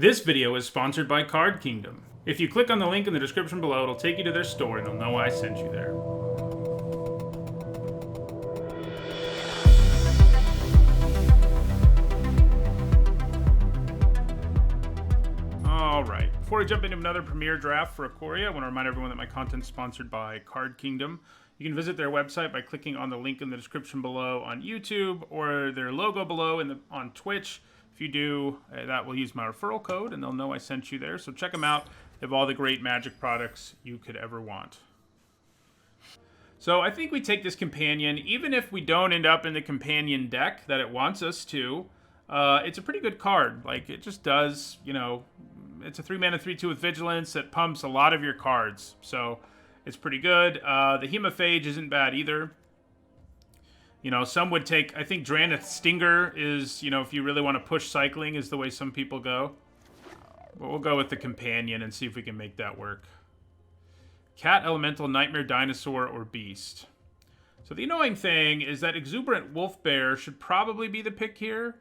This video is sponsored by Card Kingdom. If you click on the link in the description below, it'll take you to their store and they'll know I sent you there. Alright, before we jump into another premiere draft for Ikoria, I want to remind everyone that my content's sponsored by Card Kingdom. You can visit their website by clicking on the link in the description below on YouTube or their logo below on Twitch. If you do, that will use my referral code and they'll know I sent you there. So check them out. They have all the great Magic products you could ever want. So I think we take this companion, even if we don't end up in the companion deck that it wants us to. It's a pretty good card. Like, it just does, you know, it's a 3-mana 3/2 with Vigilance that pumps a lot of your cards. So it's pretty good. The Hemophage isn't bad either. You know, some would take, I think Drannith Stinger is, you know, if you really want to push cycling is the way some people go. But we'll go with the companion and see if we can make that work. Cat, Elemental, Nightmare, Dinosaur, or Beast. So the annoying thing is that Exuberant Wolf Bear should probably be the pick here.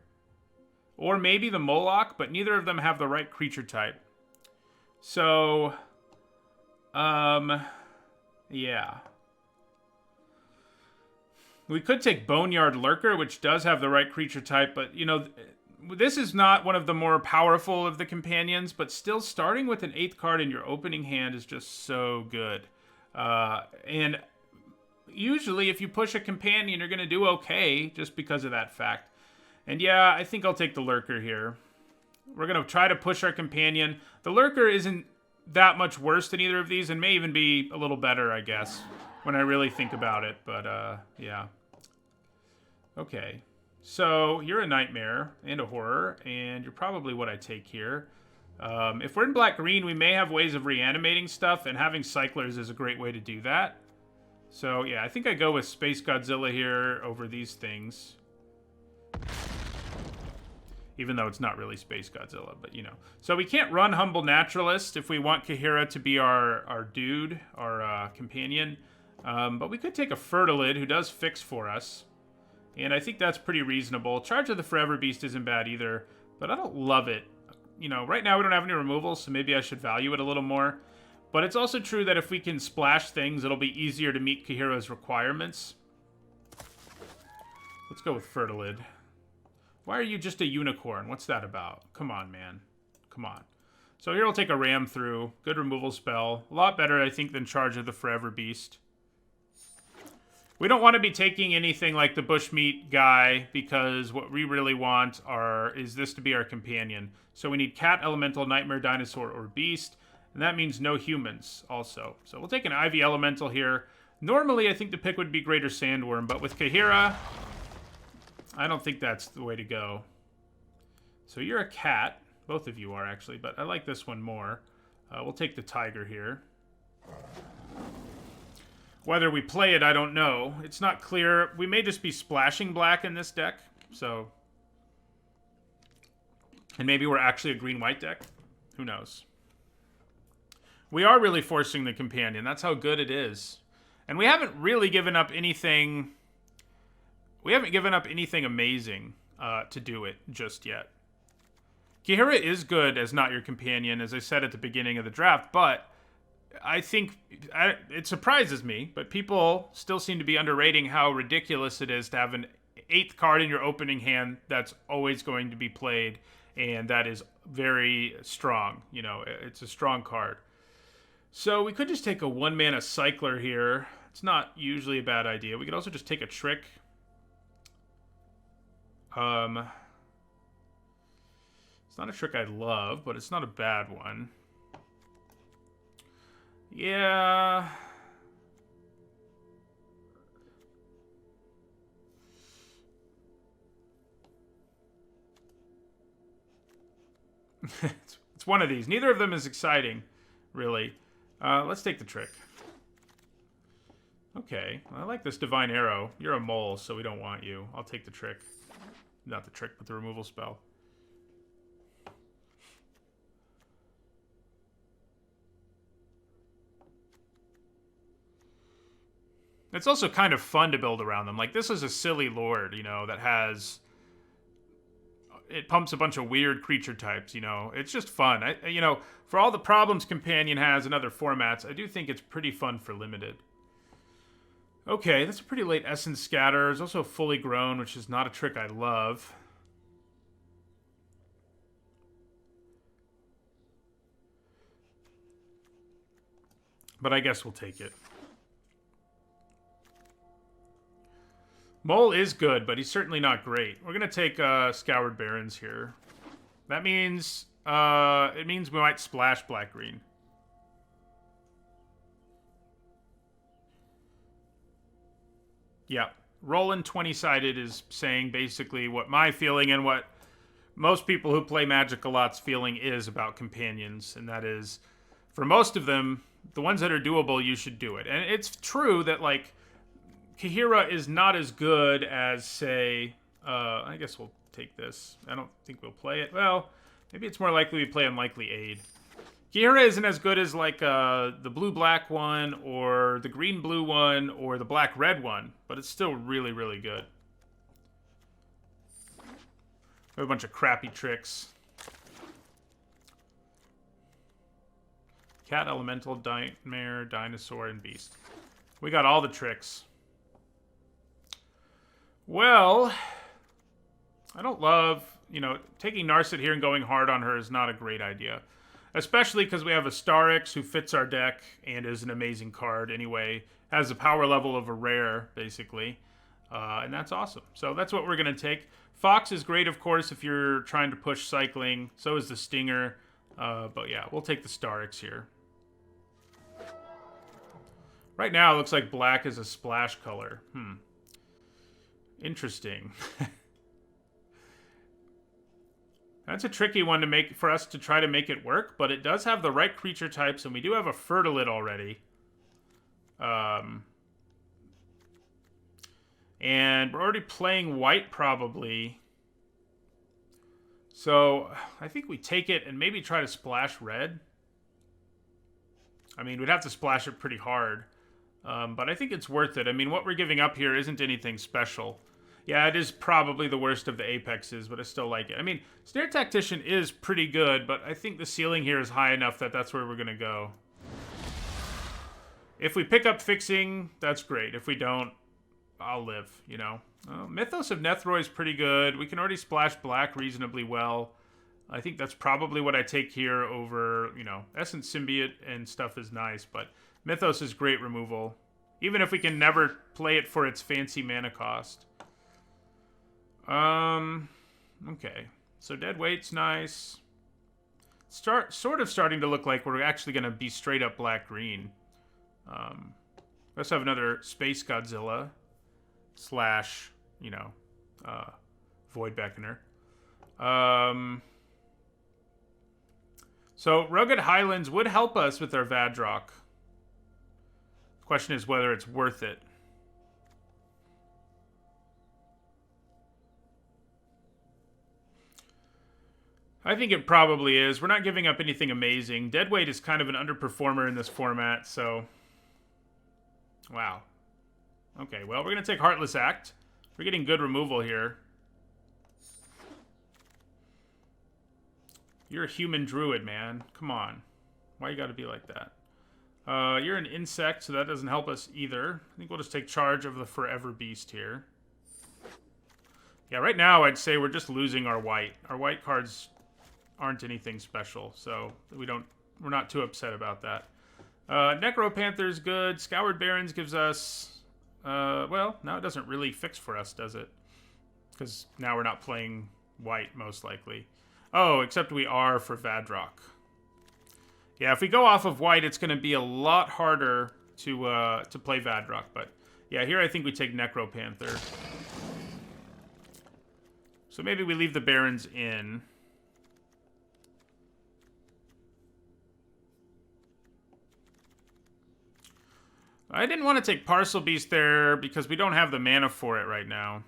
Or maybe the Moloch, but neither of them have the right creature type. So, yeah. We could take Boneyard Lurker, which does have the right creature type, but, you know, this is not one of the more powerful of the companions, but still starting with an 8th card in your opening hand is just so good. And usually if you push a companion, you're going to do okay just because of that fact. And yeah, I think I'll take the Lurker here. We're going to try to push our companion. The Lurker isn't that much worse than either of these and may even be a little better, I guess, when I really think about it. But, yeah. Okay. So, you're a Nightmare and a Horror, and you're probably what I take here. If we're in black-green, we may have ways of reanimating stuff, and having Cyclers is a great way to do that. So, yeah, I think I go with Space Godzilla here over these things. Even though it's not really Space Godzilla, but, you know. So we can't run Humble Naturalist if we want Kahira to be our dude, our companion. But we could take a Fertilid, who does fix for us. And I think that's pretty reasonable. Charge of the Forever Beast isn't bad either, but I don't love it. You know, right now we don't have any removals, so maybe I should value it a little more. But it's also true that if we can splash things, it'll be easier to meet Kahira's requirements. Let's go with Fertilid. Why are you just a unicorn? What's that about? Come on, man. Come on. So here we'll take a Ram through. Good removal spell. A lot better, I think, than Charge of the Forever Beast. We don't want to be taking anything like the Bushmeat guy because what we really want is this to be our companion. So we need Cat, Elemental, Nightmare, Dinosaur, or Beast. And that means no humans also. So we'll take an Ivy Elemental here. Normally, I think the pick would be Greater Sandworm, but with Kahira, I don't think that's the way to go. So you're a cat. Both of you are, actually, but I like this one more. We'll take the tiger here. Whether we play it, I don't know. It's not clear. We may just be splashing black in this deck, so... And maybe we're actually a green-white deck. Who knows? We are really forcing the companion. That's how good it is. And we haven't really given up anything... We haven't given up anything amazing to do it just yet. Kahira is good as not your companion, as I said at the beginning of the draft, but I think it surprises me, but people still seem to be underrating how ridiculous it is to have an 8th card in your opening hand that's always going to be played, and that is very strong. You know, it's a strong card. So we could just take a 1-mana Cycler here. It's not usually a bad idea. We could also just take a Trick. It's not a trick I love, but it's not a bad one. Yeah. It's one of these. Neither of them is exciting, really. Let's take the trick. Okay, I like this Divine Arrow. You're a mole, so we don't want you. I'll take the trick. Not the trick, but the removal spell. It's also kind of fun to build around them. Like, this is a silly lord, you know, that has it pumps a bunch of weird creature types, you know. It's just fun. You know, for all the problems Companion has in other formats, I do think it's pretty fun for Limited. Okay, that's a pretty late Essence Scatter. There's also Fully Grown, which is not a trick I love. But I guess we'll take it. Mole is good, but he's certainly not great. We're going to take Scoured Barrens here. That means... it means we might splash black-green. Yeah. Rolling 20-sided is saying basically what my feeling and what most people who play Magic a lot's feeling is about Companions. And that is, for most of them, the ones that are doable, you should do it. And it's true that, like, Kahira is not as good as, say, I guess we'll take this. I don't think we'll play it. Well, maybe it's more likely we play Unlikely Aid. Kahira isn't as good as, like, the blue-black one, or the green-blue one, or the black-red one, but it's still really, really good. We have a bunch of crappy tricks. Cat, Elemental, Nightmare, Dinosaur, and Beast. We got all the tricks. Well, I don't love, you know, taking Narset here and going hard on her is not a great idea. Especially because we have a Starix who fits our deck and is an amazing card anyway. Has the power level of a rare, basically. And that's awesome. So that's what we're going to take. Fox is great, of course, if you're trying to push cycling. So is the Stinger. But yeah, we'll take the Starix here. Right now, it looks like black is a splash color. Interesting. That's a tricky one to make for us to try to make it work, but it does have the right creature types, and we do have a Fertilid already. And we're already playing white, probably. So I think we take it and maybe try to splash red. I mean, we'd have to splash it pretty hard. But I think it's worth it. I mean, what we're giving up here isn't anything special. Yeah, it is probably the worst of the Apexes, but I still like it. I mean, Snare Tactician is pretty good, but I think the ceiling here is high enough that that's where we're going to go. If we pick up Fixing, that's great. If we don't, I'll live, you know. Mythos of Nethroi is pretty good. We can already splash black reasonably well. I think that's probably what I take here over, you know, Essence Symbiote and stuff is nice, but Mythos is great removal. Even if we can never play it for its fancy mana cost. Okay. So Dead Weight's nice. Sort of starting to look like we're actually going to be straight up black-green. Let's have another Space Godzilla. Slash, you know, Void Beckoner. So Rugged Highlands would help us with our Vadrock. The question is whether it's worth it. I think it probably is. We're not giving up anything amazing. Deadweight is kind of an underperformer in this format, so... Wow. Okay, well, we're going to take Heartless Act. We're getting good removal here. You're a human druid, man. Come on. Why you got to be like that? You're an insect, so that doesn't help us either. I think we'll just take charge of the Forever Beast here. Yeah, right now I'd say we're just losing our white. Our white cards aren't anything special, so we're not too upset about that. Necropanther's good. Scoured Barrens gives us... well, now it doesn't really fix for us, does it? Because now we're not playing white, most likely. Oh, except we are for Vadrock. Yeah, if we go off of white, it's going to be a lot harder to play Vadrock. But yeah, here I think we take Necropanther. So maybe we leave the Barrens in. I didn't want to take Parcel Beast there because we don't have the mana for it right now.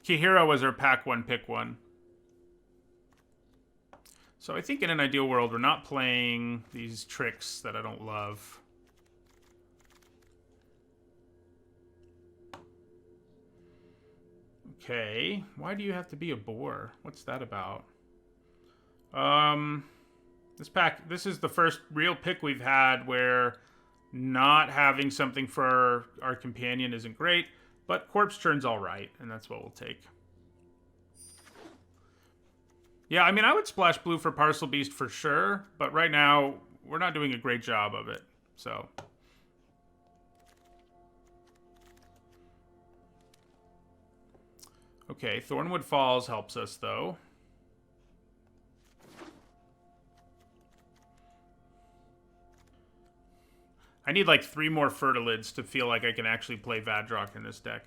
Kahira was our pack one, pick one. So I think in an ideal world, we're not playing these tricks that I don't love. Okay. Why do you have to be a boar? What's that about? This is the first real pick we've had where not having something for our companion isn't great, but Corpse Churn's all right, and that's what we'll take. Yeah, I mean, I would splash blue for Parcel Beast for sure, but right now, we're not doing a great job of it, so. Okay, Thornwood Falls helps us, though. I need like 3 more Fertilids to feel like I can actually play Vadrock in this deck.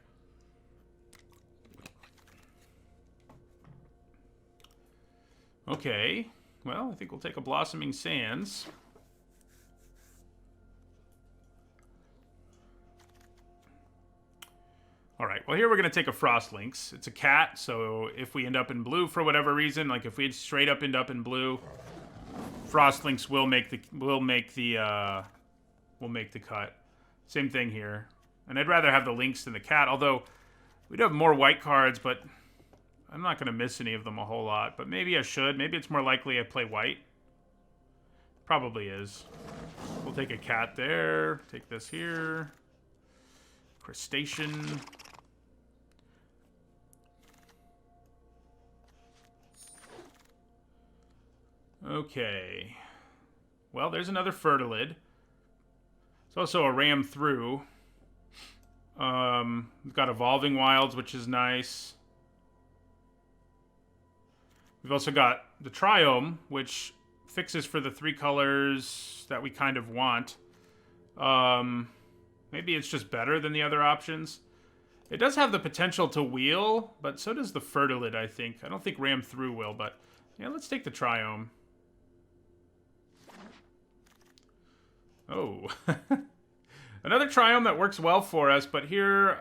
Okay, well, I think we'll take a Blossoming Sands. Alright, well here we're going to take a Frost Lynx. It's a cat, so if we end up in blue for whatever reason, like if we straight up end up in blue, Frost Lynx will make the cut. Same thing here. And I'd rather have the Lynx than the cat, although we'd have more white cards, but I'm not going to miss any of them a whole lot. But maybe I should. Maybe it's more likely I play white. Probably is. We'll take a cat there. Take this here. Crustacean. Okay. Well, there's another Fertilid. It's also a Ram Through. We've got Evolving Wilds, which is nice. We've also got the Triome, which fixes for the 3 colors that we kind of want. Maybe it's just better than the other options. It does have the potential to wheel, but so does the Fertilid, I think. I don't think Ram Through will, but yeah, let's take the Triome. Oh. Another Triome that works well for us, but here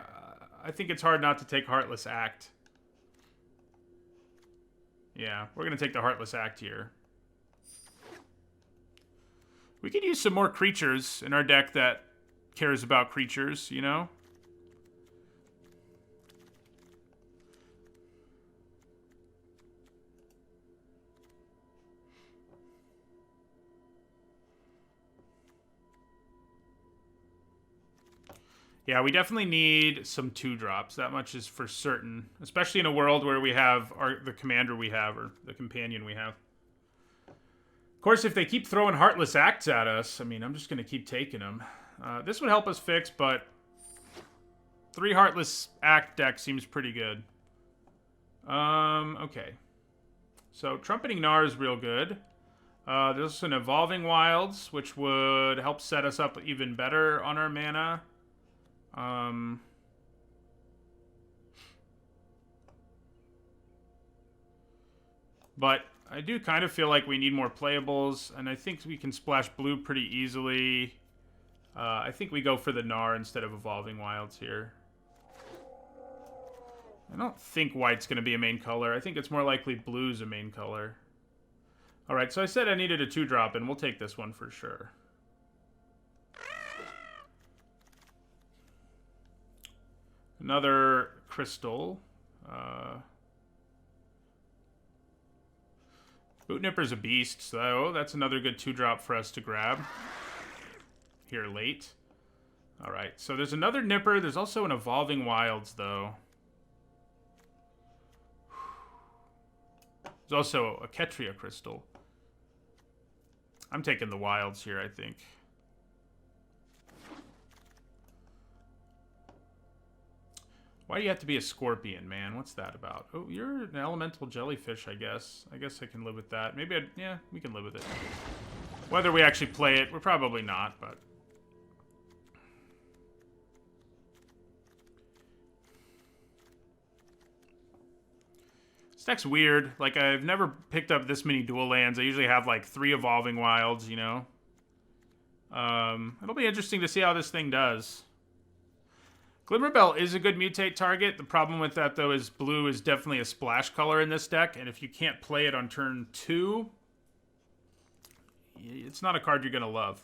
I think it's hard not to take Heartless Act. Yeah, we're going to take the Heartless Act here. We could use some more creatures in our deck that cares about creatures, you know? Yeah, we definitely need some 2-drops. That much is for certain. Especially in a world where we have the commander we have, or the companion we have. Of course, if they keep throwing Heartless Acts at us, I mean, I'm just going to keep taking them. This would help us fix, but 3 Heartless Act deck seems pretty good. Okay. So, Trumpeting Gnar is real good. There's an Evolving Wilds, which would help set us up even better on our mana. But I do kind of feel like we need more playables, and I think we can splash blue pretty easily. I think we go for the Gnar instead of Evolving Wilds here. I don't think white's going to be a main color. I think it's more likely blue's a main color. Alright, so I said I needed a 2-drop, and we'll take this one for sure. Another crystal. Bootnipper's a beast, so that's another good 2-drop for us to grab here late. Alright, so there's another Nipper. There's also an Evolving Wilds, though. There's also a Ketria crystal. I'm taking the Wilds here, I think. Why do you have to be a scorpion, man? What's that about? Oh, you're an elemental jellyfish, I guess. I guess I can live with that. Maybe yeah, we can live with it. Whether we actually play it, we're probably not, but... This deck's weird. Like, I've never picked up this many dual lands. I usually have, like, 3 Evolving Wilds, you know? It'll be interesting to see how this thing does. Glimmerbell is a good mutate target. The problem with that, though, is blue is definitely a splash color in this deck, and if you can't play it on turn 2, it's not a card you're going to love.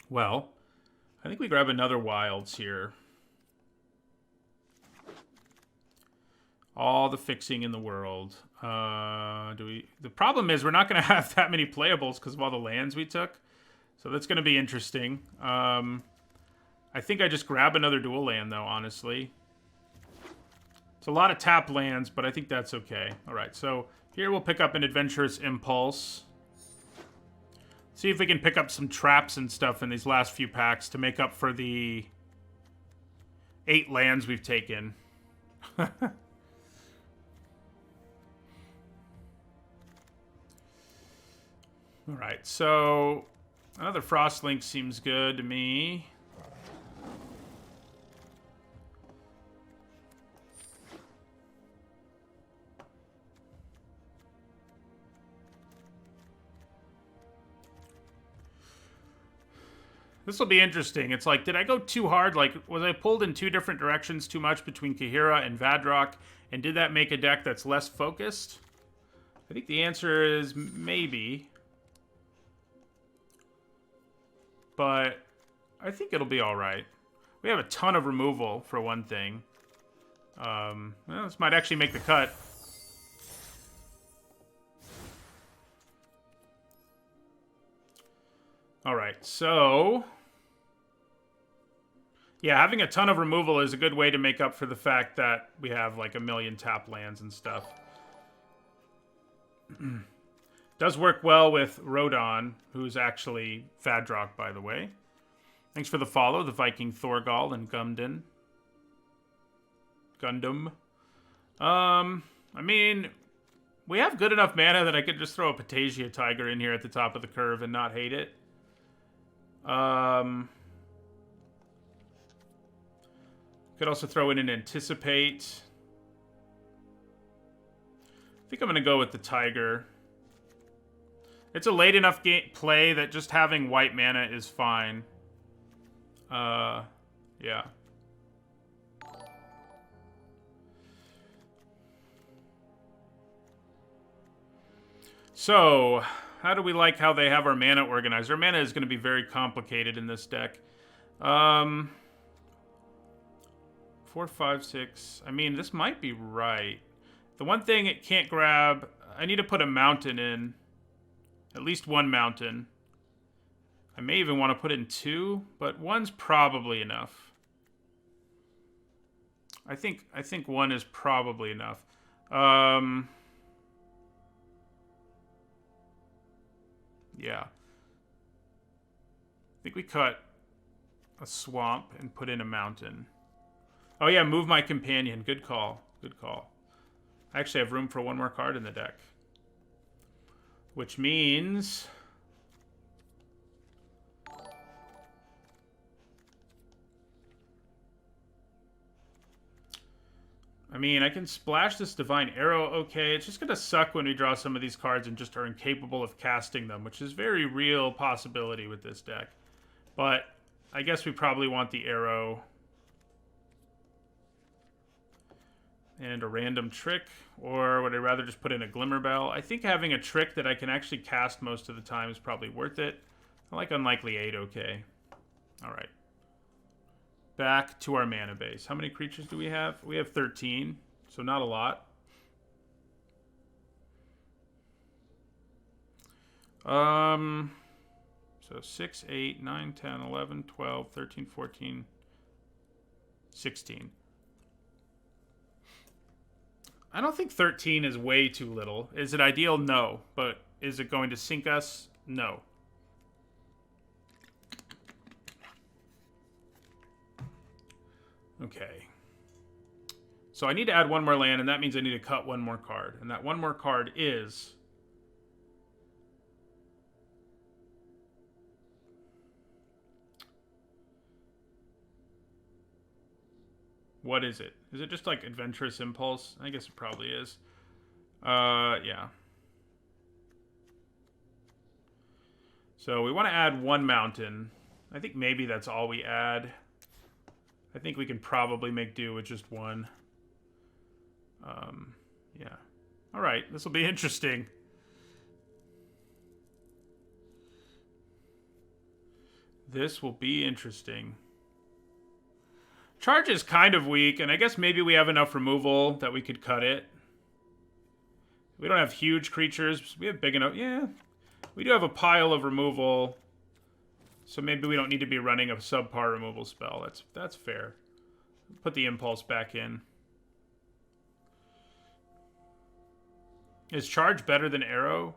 Well, I think we grab another wilds here. All the fixing in the world. The problem is we're not going to have that many playables because of all the lands we took. So that's going to be interesting. I think I just grab another dual land, though, honestly. It's a lot of tap lands, but I think that's okay. All right, so here we'll pick up an Adventurous Impulse. See if we can pick up some traps and stuff in these last few packs to make up for the 8 lands we've taken. All right, so another Frostlink seems good to me. This will be interesting. It's like, did I go too hard? Like, was I pulled in 2 different directions too much between Kahira and Vadrock? And did that make a deck that's less focused? I think the answer is maybe. But I think it'll be all right. We have a ton of removal, for one thing. Well, this might actually make the cut. All right, so... yeah, having a ton of removal is a good way to make up for the fact that we have like a million tap lands and stuff. Does work well with Rodon, who's actually Vadrock, by the way. Thanks for the follow, the Viking Thorgal and Gundam. I mean, we have good enough mana that I could just throw a Patagia Tiger in here at the top of the curve and not hate it. Could also throw in an Anticipate. I think I'm going to go with the Tiger. It's a late enough play that just having white mana is fine. Yeah. So, how do we like how they have our mana organized? Our mana is going to be very complicated in this deck. 4, 5, 6. I mean, this might be right. The one thing it can't grab, I need to put a mountain in. At least one mountain. I may even want to put in 2, but 1's probably enough. I think 1 is probably enough. Yeah. I think we cut a swamp and put in a mountain. Oh yeah, move my companion. Good call. Good call. I actually have room for 1 more card in the deck. Which means... I mean, I can splash this Divine Arrow, okay. It's just going to suck when we draw some of these cards and just are incapable of casting them, which is a very real possibility with this deck. But I guess we probably want the Arrow. And a random trick, or would I rather just put in a Glimmerbell? I think having a trick that I can actually cast most of the time is probably worth it. I like Unlikely 8, okay. Alright. Back to our mana base. How many creatures do we have? We have 13, so not a lot. So 6, 8, 9, 10, 11, 12, 13, 14, 16. I don't think 13 is way too little. Is it ideal? No. But is it going to sink us? No. Okay. So I need to add 1 more land, and that means I need to cut 1 more card. And that 1 more card is... what is it? Is it just like Adventurous Impulse? I guess it probably is. Yeah. So we want to add 1 mountain. I think maybe that's all we add. I think we can probably make do with just 1. Yeah. All right, this will be This will be interesting. Charge is kind of weak, and I guess maybe we have enough removal that we could cut it. We don't have huge creatures. We have big enough. Yeah. We do have a pile of removal. So maybe we don't need to be running a subpar removal spell. That's fair. Put the impulse back in. Is charge better than arrow?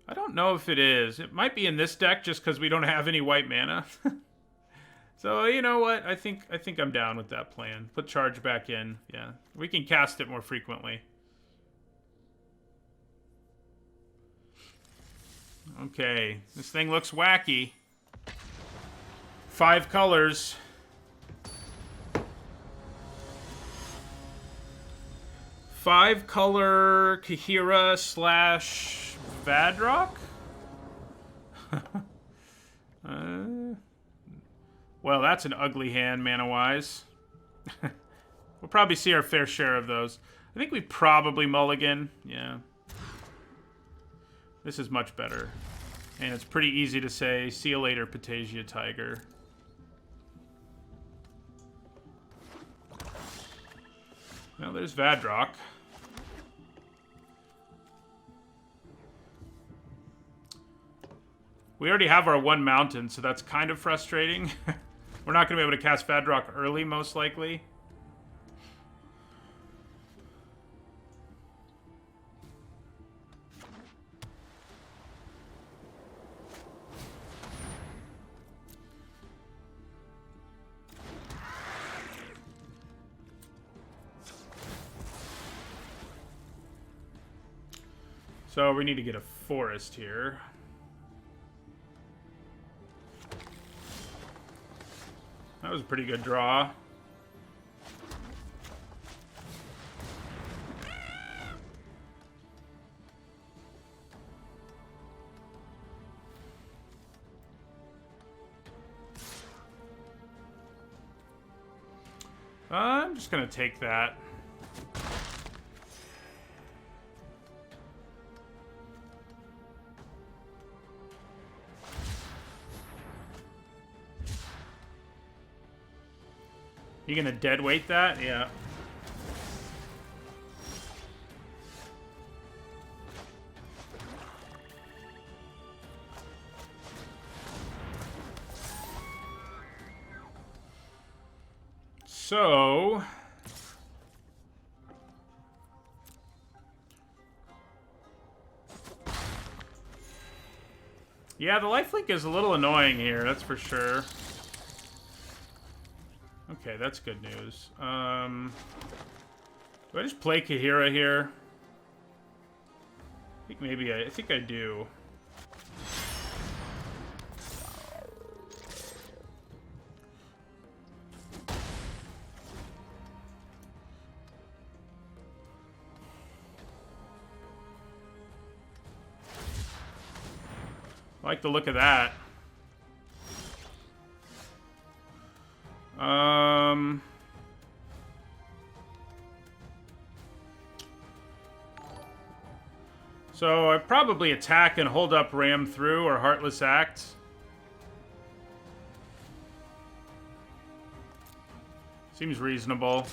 I don't know if it is. It might be in this deck just because we don't have any white mana. So, you know what? I think I'm down with that plan. Put charge back in. Yeah. We can cast it more frequently. Okay. This thing looks wacky. 5 colors. Five-color Kahira / Vadrock? Well, that's an ugly hand, mana-wise. We'll probably see our fair share of those. I think we probably mulligan. Yeah. This is much better. And it's pretty easy to say, see you later, Patasia Tiger. Well, there's Vadrock. We already have our 1 mountain, so that's kind of frustrating. We're not going to be able to cast Vadrock early, most likely. So we need to get a forest here. That was a pretty good draw. I'm just gonna take that. You gonna dead weight that? Yeah. So... yeah, the lifelink is a little annoying here, that's for sure. Okay, that's good news. Do I just play Kahira here? I think maybe I think I do. I like the look of that. So I probably attack and hold up Ram through or Heartless Act. Seems reasonable.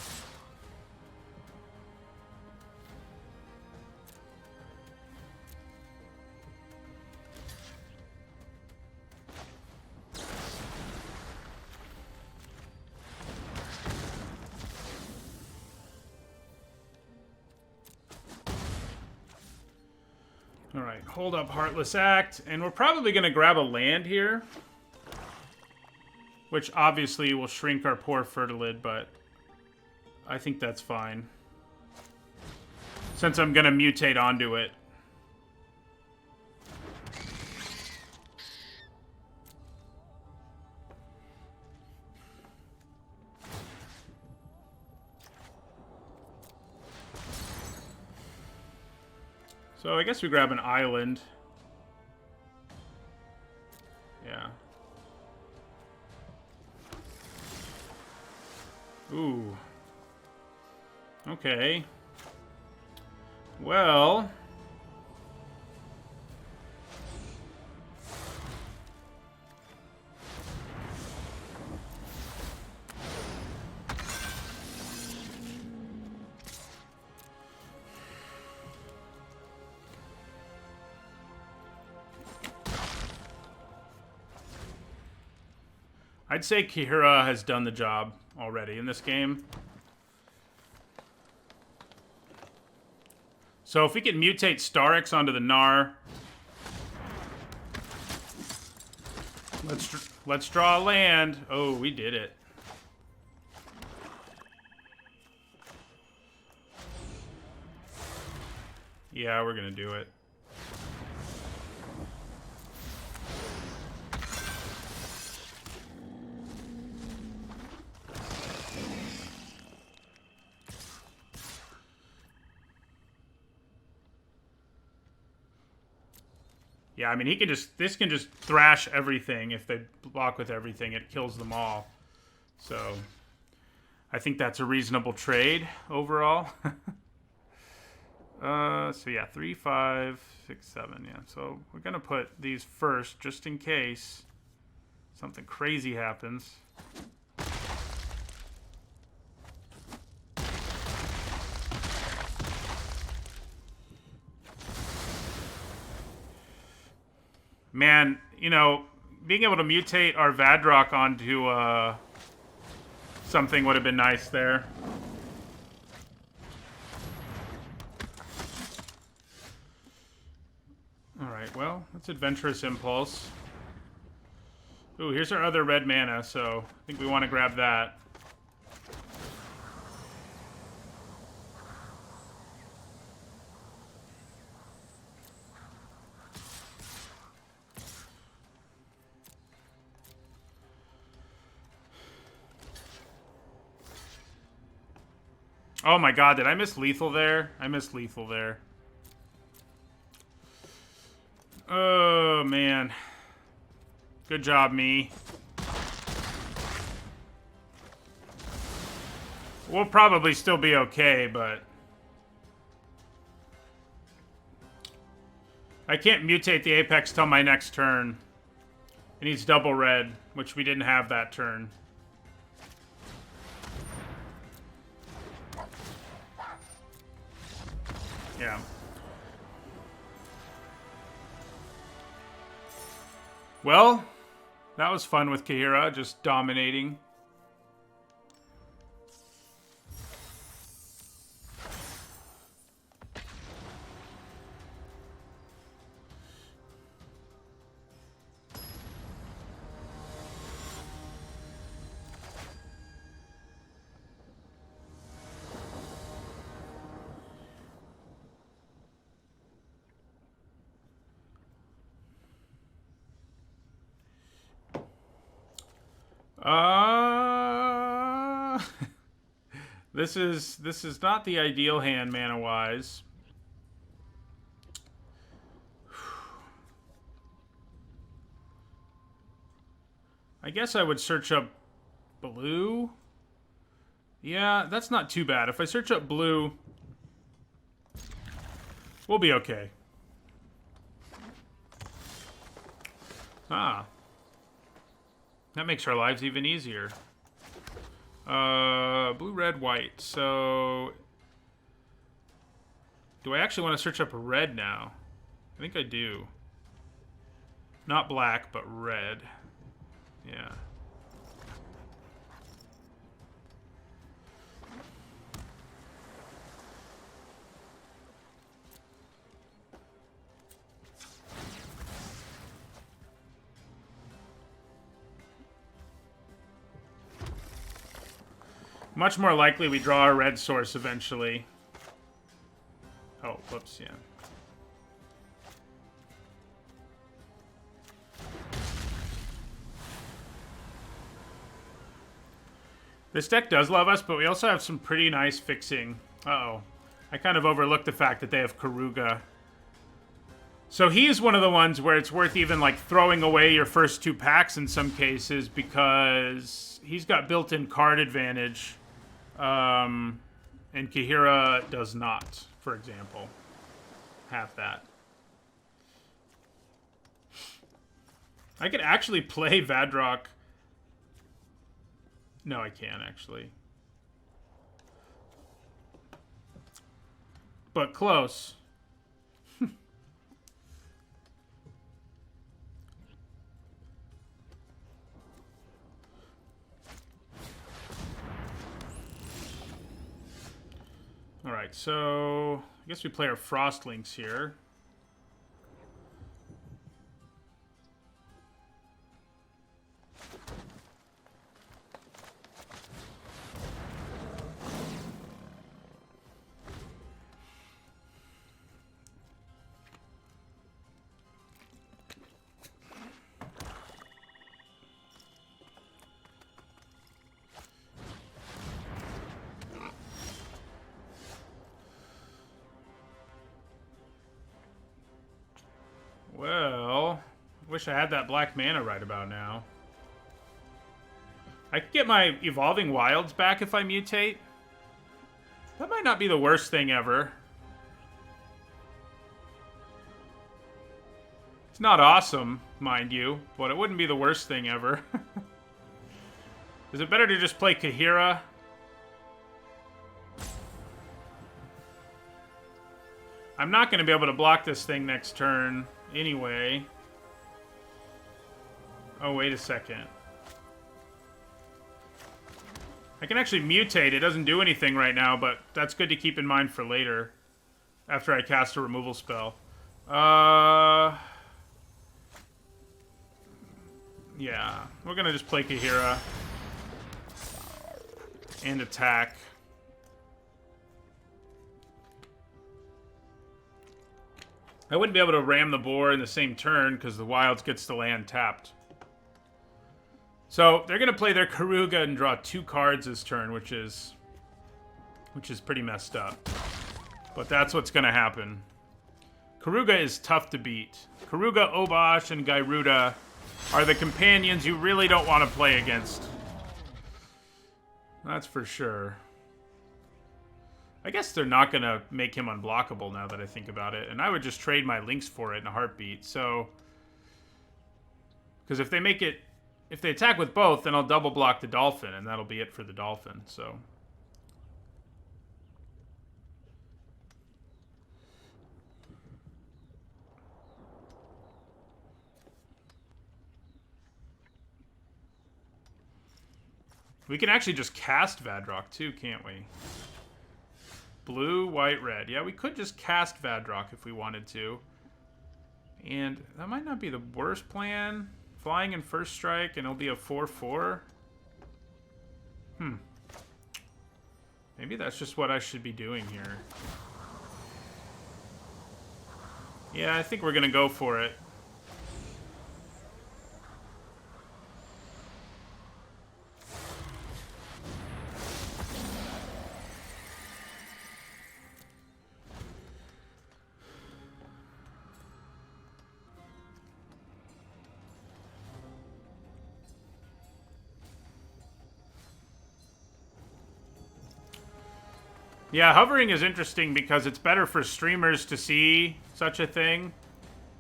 Alright, hold up Heartless Act, and we're probably going to grab a land here. Which obviously will shrink our poor Fertilid, but I think that's fine. Since I'm going to mutate onto it. So I guess we grab an island. Yeah. Ooh. Okay. Well. I'd say Kihira has done the job already in this game. So if we can mutate Starix onto the Gnar, let's draw a land. Oh, we did it. Yeah, we're gonna do it. Yeah, I mean, he can just... This can just thrash everything. If they block with everything, it kills them all. So, I think that's a reasonable trade overall. So yeah, 3, 5, 6, 7. Yeah, so we're going to put these first, just in case something crazy happens. Man, you know, being able to mutate our Vadrock onto something would have been nice there. Alright, well, that's Adventurous Impulse. Ooh, here's our other red mana, so I think we want to grab that. Oh my god, did I miss lethal there? I missed lethal there. Oh, man. Good job, me. We'll probably still be okay, but... I can't mutate the Apex till my next turn. It needs double red, which we didn't have that turn. Yeah. Well, that was fun with Kihira, just dominating. This is not the ideal hand mana wise. I guess I would search up blue. Yeah, that's not too bad. If I search up blue, we'll be okay. Ah. That makes our lives even easier. Blue, red, white. So, do I actually want to search up red now? I think I do. Not black, but red. Yeah. Much more likely we draw a red source eventually. Oh, whoops, yeah. This deck does love us, but we also have some pretty nice fixing. Uh-oh. I kind of overlooked the fact that they have Karuga. So he's one of the ones where it's worth even, like, throwing away your first 2 packs in some cases because he's got built-in card advantage. And Kihira does not, for example, have that. I could actually play Vadrock. No, I can't, actually. But close. Alright, so I guess we play our Frostlings here. Well, wish I had that black mana right about now. I could get my Evolving Wilds back if I mutate. That might not be the worst thing ever. It's not awesome, mind you, but it wouldn't be the worst thing ever. Is it better to just play Kahira? I'm not going to be able to block this thing next turn anyway. Oh, wait a second. I can actually mutate. It doesn't do anything right now, but that's good to keep in mind for later. After I cast a removal spell. Yeah. We're going to just play Kahira. And attack. I wouldn't be able to ram the boar in the same turn because the Wilds gets the land tapped. So they're going to play their Karuga and draw 2 cards this turn, which is pretty messed up. But that's what's going to happen. Karuga is tough to beat. Karuga, Obosh, and Gyruda are the companions you really don't want to play against. That's for sure. I guess they're not going to make him unblockable now that I think about it. And I would just trade my links for it in a heartbeat. So, because if they attack with both, then I'll double block the Dolphin, and that'll be it for the Dolphin. So, we can actually just cast Vadrock too, can't we? Blue, white, red. Yeah, we could just cast Vadrock if we wanted to. And that might not be the worst plan. Flying in first strike, and it'll be a 4/4. Maybe that's just what I should be doing here. Yeah, I think we're going to go for it. Yeah, hovering is interesting because it's better for streamers to see such a thing,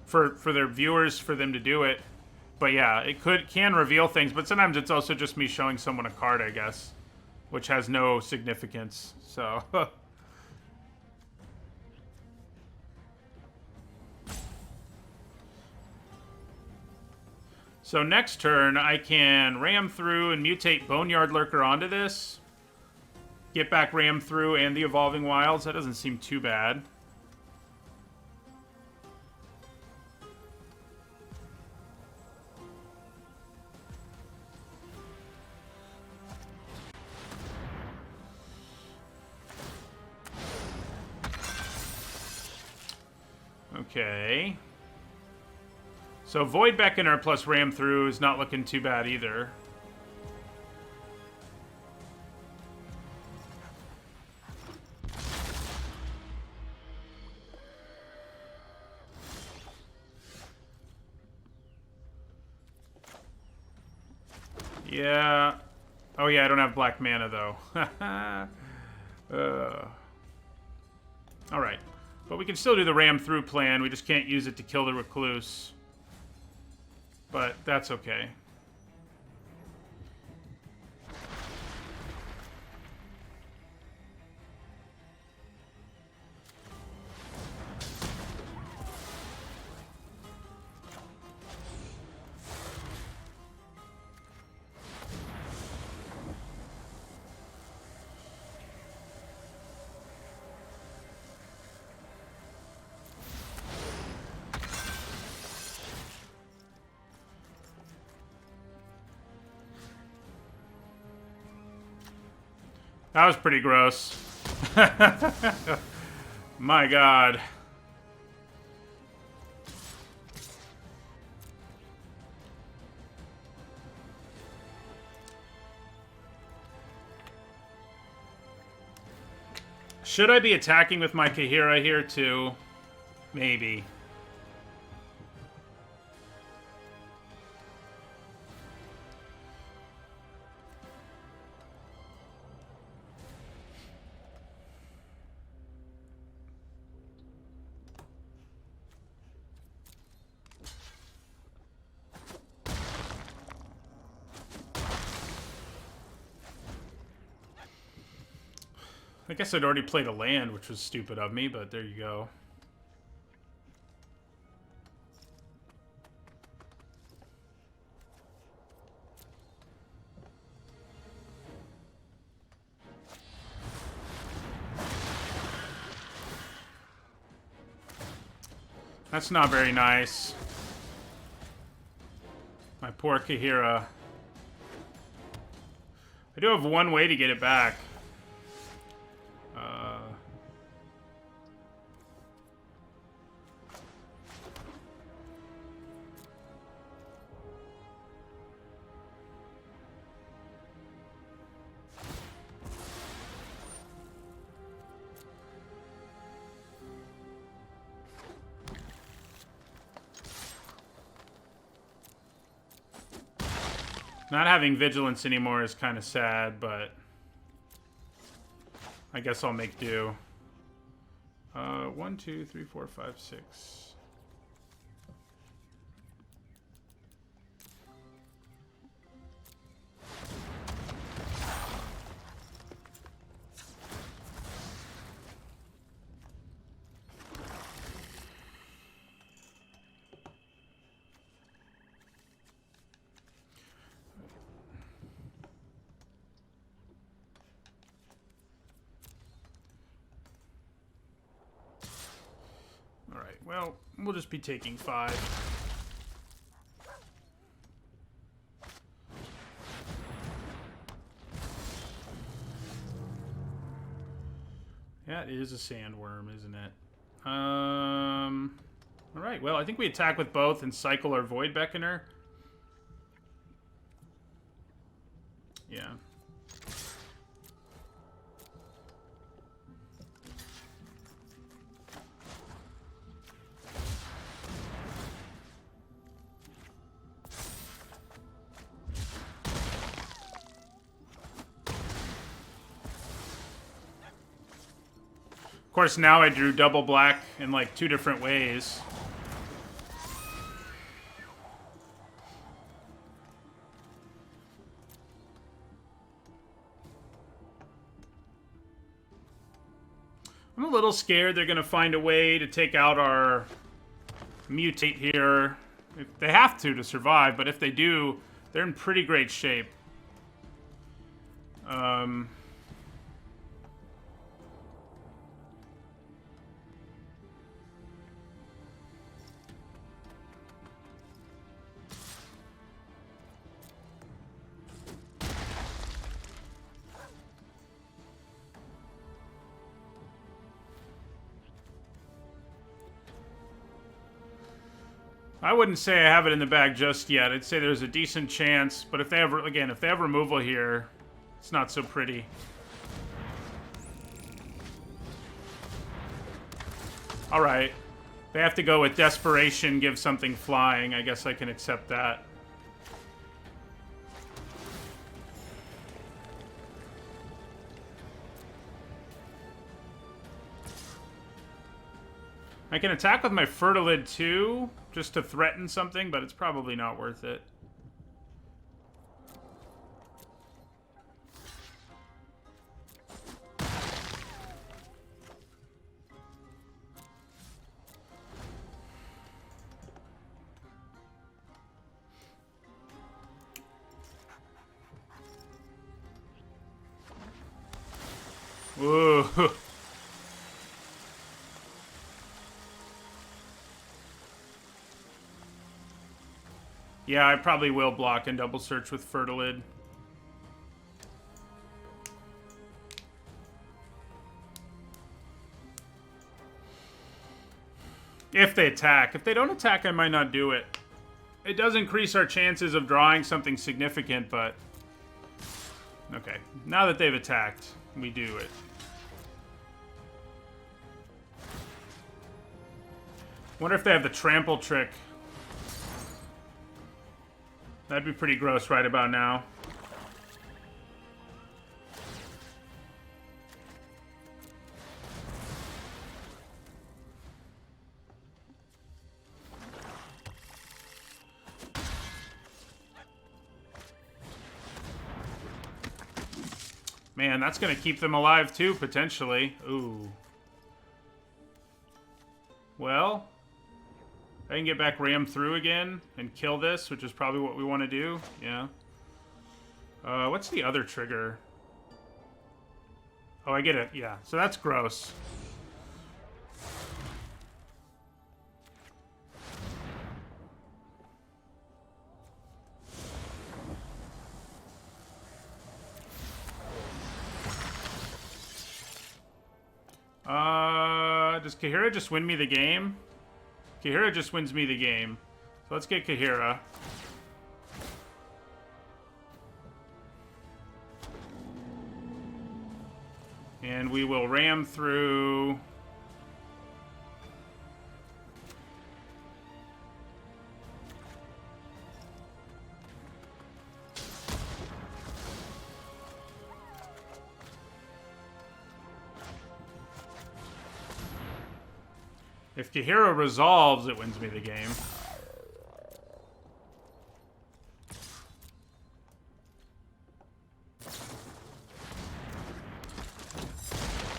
for their viewers, for them to do it. But yeah, it can reveal things, but sometimes it's also just me showing someone a card, I guess, which has no significance. So So next turn I can ram through and mutate Boneyard Lurker onto this. Get back Ram through and the Evolving Wilds. That doesn't seem too bad. Okay. So Void Beckoner plus Ram through is not looking too bad either. Yeah. Oh, yeah, I don't have black mana, though. Alright. But we can still do the ram through plan. We just can't use it to kill the Recluse. But that's okay. That was pretty gross. My God. Should I be attacking with my Kahira here too? Maybe. I guess I'd already played a land, which was stupid of me, but there you go. That's not very nice. My poor Kahira. I do have one way to get it back. Not having vigilance anymore is kind of sad, but I guess I'll make do. 1, 2, 3, 4, 5, 6. Well, we'll just be taking 5. Yeah, it is a sandworm, isn't it? Alright, well, I think we attack with both and cycle our Void Beckoner. Yeah. Of course, now I drew double black in like 2 different ways. I'm a little scared they're going to find a way to take out our mutate here. They have to survive, but if they do, they're in pretty great shape. I wouldn't say I have it in the bag just yet. I'd say there's a decent chance, but if they have, again, if they have removal here, it's not so pretty. All right. They have to go with Desperation, give something flying. I guess I can accept that. I can attack with my Fertilid too, just to threaten something, but it's probably not worth it. Ooh. Yeah, I probably will block and double search with Fertilid. If they attack. If they don't attack, I might not do it. It does increase our chances of drawing something significant, but... Okay. Now that they've attacked, we do it. Wonder if they have the trample trick. That'd be pretty gross right about now. Man, that's going to keep them alive too, potentially. Ooh. Well, I can get back Ram through again and kill this, which is probably what we want to do. Yeah. What's the other trigger? Oh, I get it. Yeah, so that's gross. Does Kahira just win me the game? Kahira just wins me the game. So let's get Kahira. And we will ram through... If Kahira resolves, it wins me the game.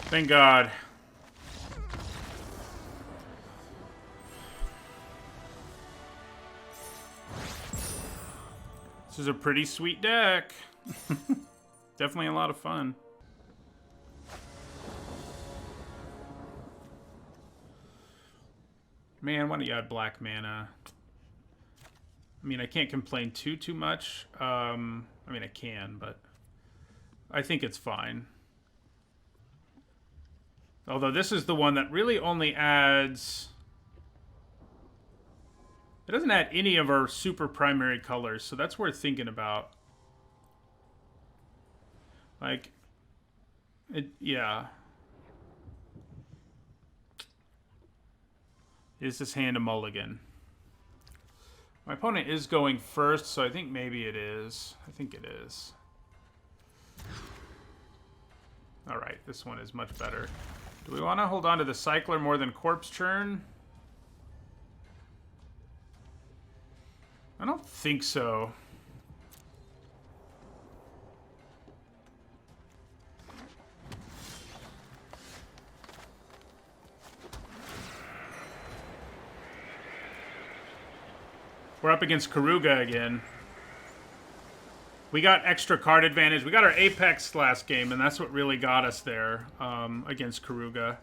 Thank God. This is a pretty sweet deck. Definitely a lot of fun. Man, why don't you add black mana? I mean, I can't complain too much. I mean, I can, but I think it's fine. Although this is the one that really only adds... It doesn't add any of our super primary colors, so that's worth thinking about. Like, yeah. Is this hand a mulligan? My opponent is going first, so I think maybe it is. I think it is. Alright, this one is much better. Do we want to hold on to the Cycler more than Corpse Churn? I don't think so. We're up against Karuga again. We got extra card advantage. We got our Apex last game, and that's what really got us there against Karuga.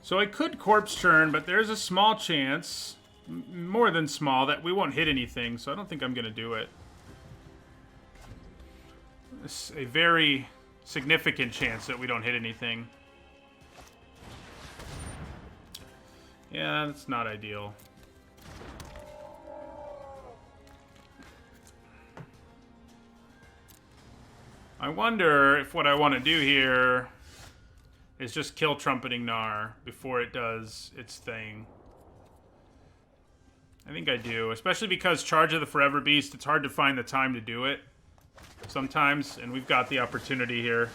So I could Corpse Churn, but there's a small chance, more than small, that we won't hit anything, so I don't think I'm going to do it. It's a very significant chance that we don't hit anything. Yeah, that's not ideal. I wonder if what I want to do here is just kill Trumpeting Gnar before it does its thing. I think I do, especially because Charge of the Forever Beast, it's hard to find the time to do it sometimes, and we've got the opportunity here.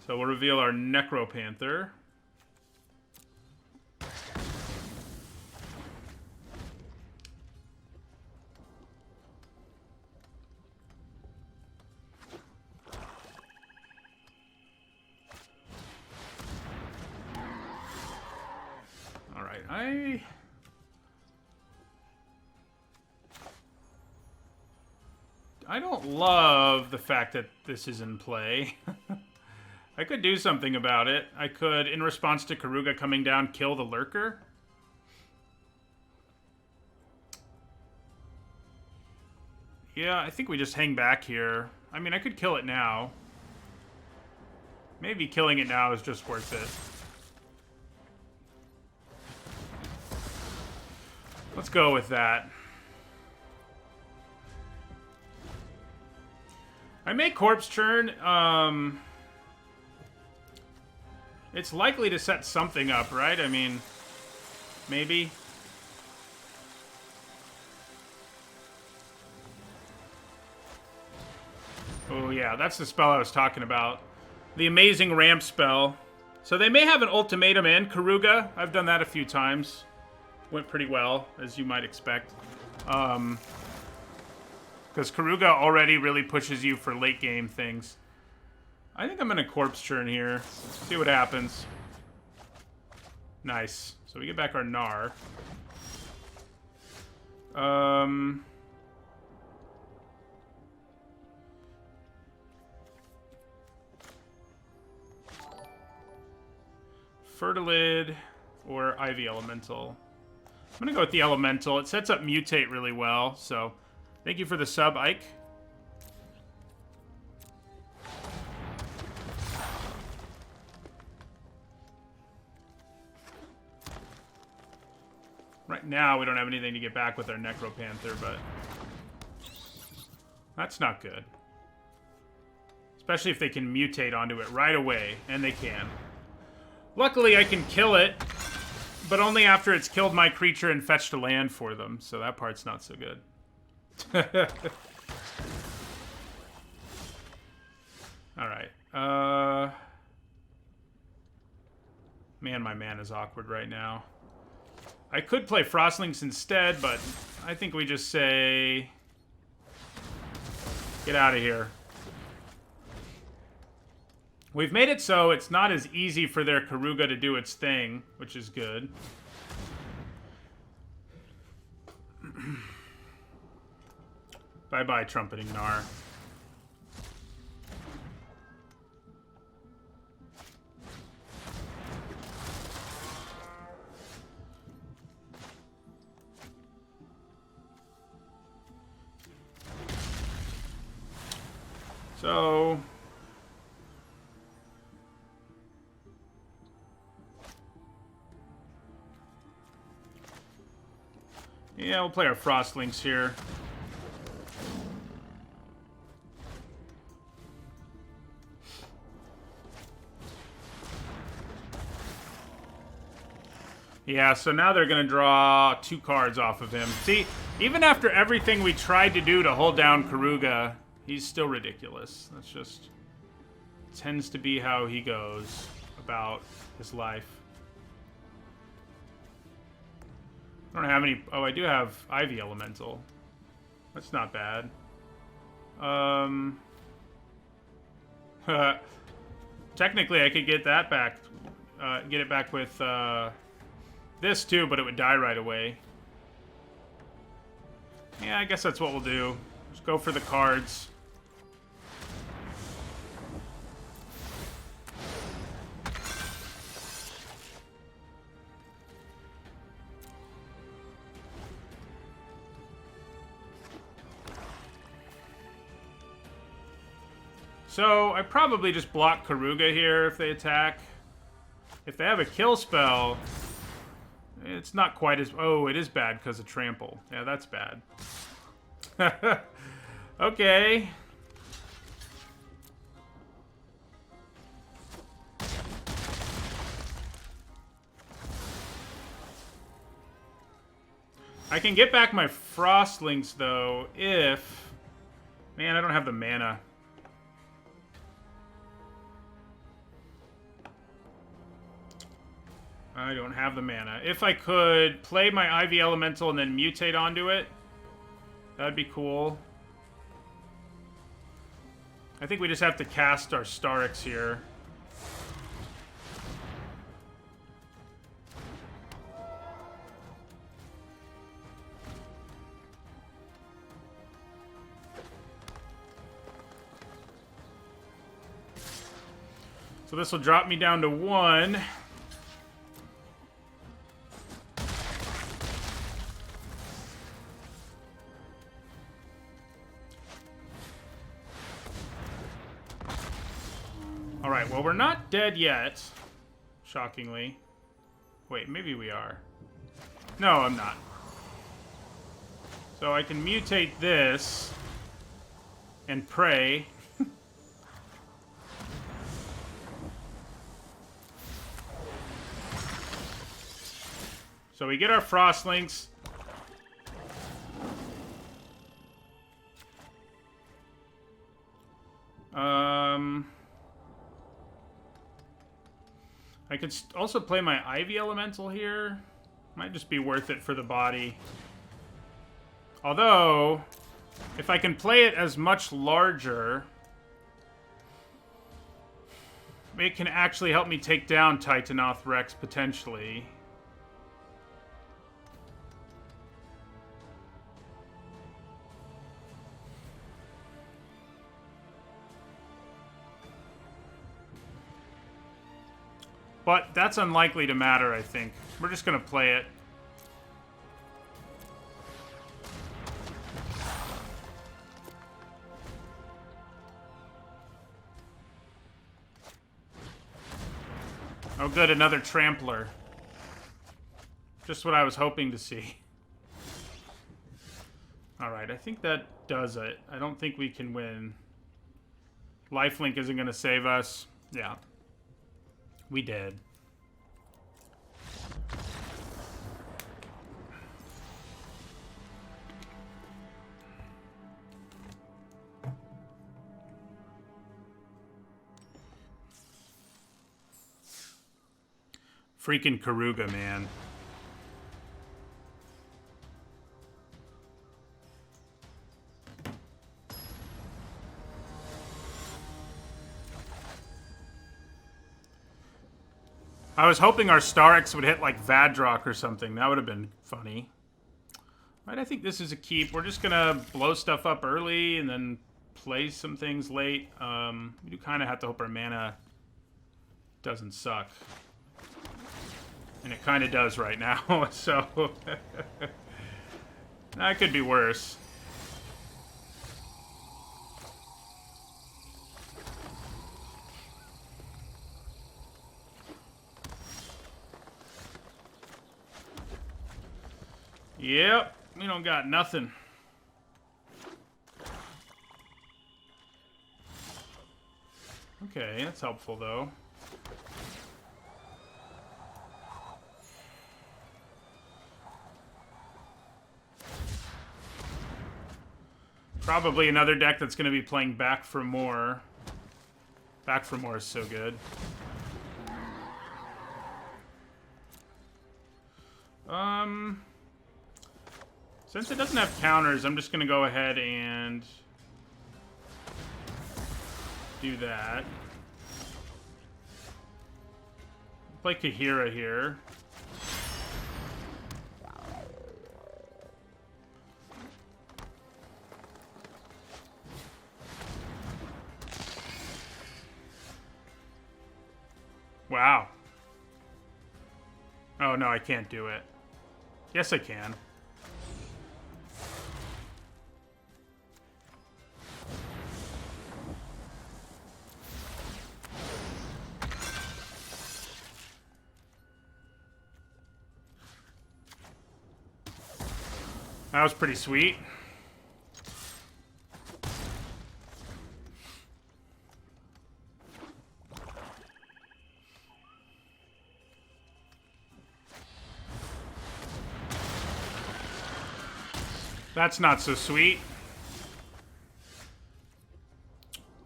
So we'll reveal our Necropanther. I don't love the fact that this is in play. I could do something about it. I could, in response to Karuga coming down, kill the Lurker. Yeah, I think we just hang back here. I mean, I could kill it now. Maybe killing it now is just worth it. Let's go with that. I may Corpse Churn. It's likely to set something up, right? I mean, maybe. Oh, yeah, that's the spell I was talking about. The amazing ramp spell. So they may have an ultimatum and Karuga. I've done that a few times. Went pretty well, as you might expect. Because Karuga already really pushes you for late game things. I think I'm going to Corpse Churn here. See what happens. Nice. So we get back our Gnar. Fertilid or Ivy Elemental. I'm going to go with the Elemental. It sets up Mutate really well, so thank you for the sub, Ike. Right now, we don't have anything to get back with our Necropanther, but that's not good. Especially if they can mutate onto it right away, and they can. Luckily, I can kill it, but only after it's killed my creature and fetched a land for them, so that part's not so good. Alright. Man, my mana's awkward right now. I could play Frostlings instead, but I think we just say... Get out of here. We've made it so it's not as easy for their Karuga to do its thing, which is good. Bye-bye, Trumpeting Gnar. So... yeah, we'll play our Frostlings here. Yeah, so now they're going to draw 2 cards off of him. See, even after everything we tried to do to hold down Karuga, he's still ridiculous. That's just... tends to be how he goes about his life. I don't have any... oh, I do have Ivy Elemental. That's not bad. Technically, I could get that back. Get it back with this, too, but it would die right away. Yeah, I guess that's what we'll do. Just go for the cards. So, I probably just block Karuga here if they attack. If they have a kill spell, it's not quite as... oh, it is bad because of trample. Yeah, that's bad. Okay. I can get back my Frostlings, though, if... man, I don't have the mana. I don't have the mana. If I could play my Ivy Elemental and then mutate onto it, that'd be cool. I think we just have to cast our Starix here. So this will drop me down to 1. Alright, well, we're not dead yet. Shockingly. Wait, maybe we are. No, I'm not. So I can mutate this and pray. So we get our Frostlinks. I could also play my Ivy Elemental here. Might just be worth it for the body. Although, if I can play it as much larger, it can actually help me take down Titanoth Rex, potentially. But that's unlikely to matter, I think. We're just going to play it. Oh good, another Trampler. Just what I was hoping to see. Alright, I think that does it. I don't think we can win. Lifelink isn't going to save us. Yeah. We did. Freaking Karuga, man. I was hoping our Starix would hit like Vadrock or something. That would have been funny. Right, I think this is a keep. We're just gonna blow stuff up early and then play some things late. We do kind of have to hope our mana doesn't suck. And it kind of does right now, so... that could be worse. Yep, we don't got nothing. Okay, that's helpful, though. Probably another deck that's going to be playing Back for More. Back for More is so good. Since it doesn't have counters, I'm just going to go ahead and do that. Play Kahira here. Wow. Oh, no, I can't do it. Yes, I can. That was pretty sweet. That's not so sweet.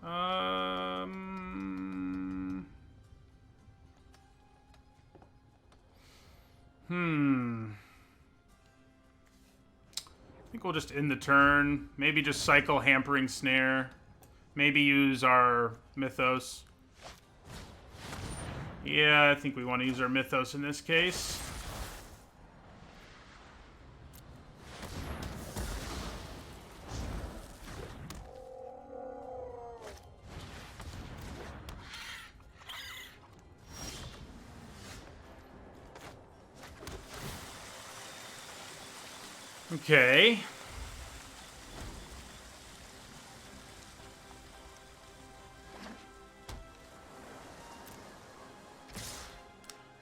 I think we'll just end the turn. Maybe just cycle Hampering Snare. Maybe use our Mythos. Yeah, I think we want to use our Mythos in this case. Okay.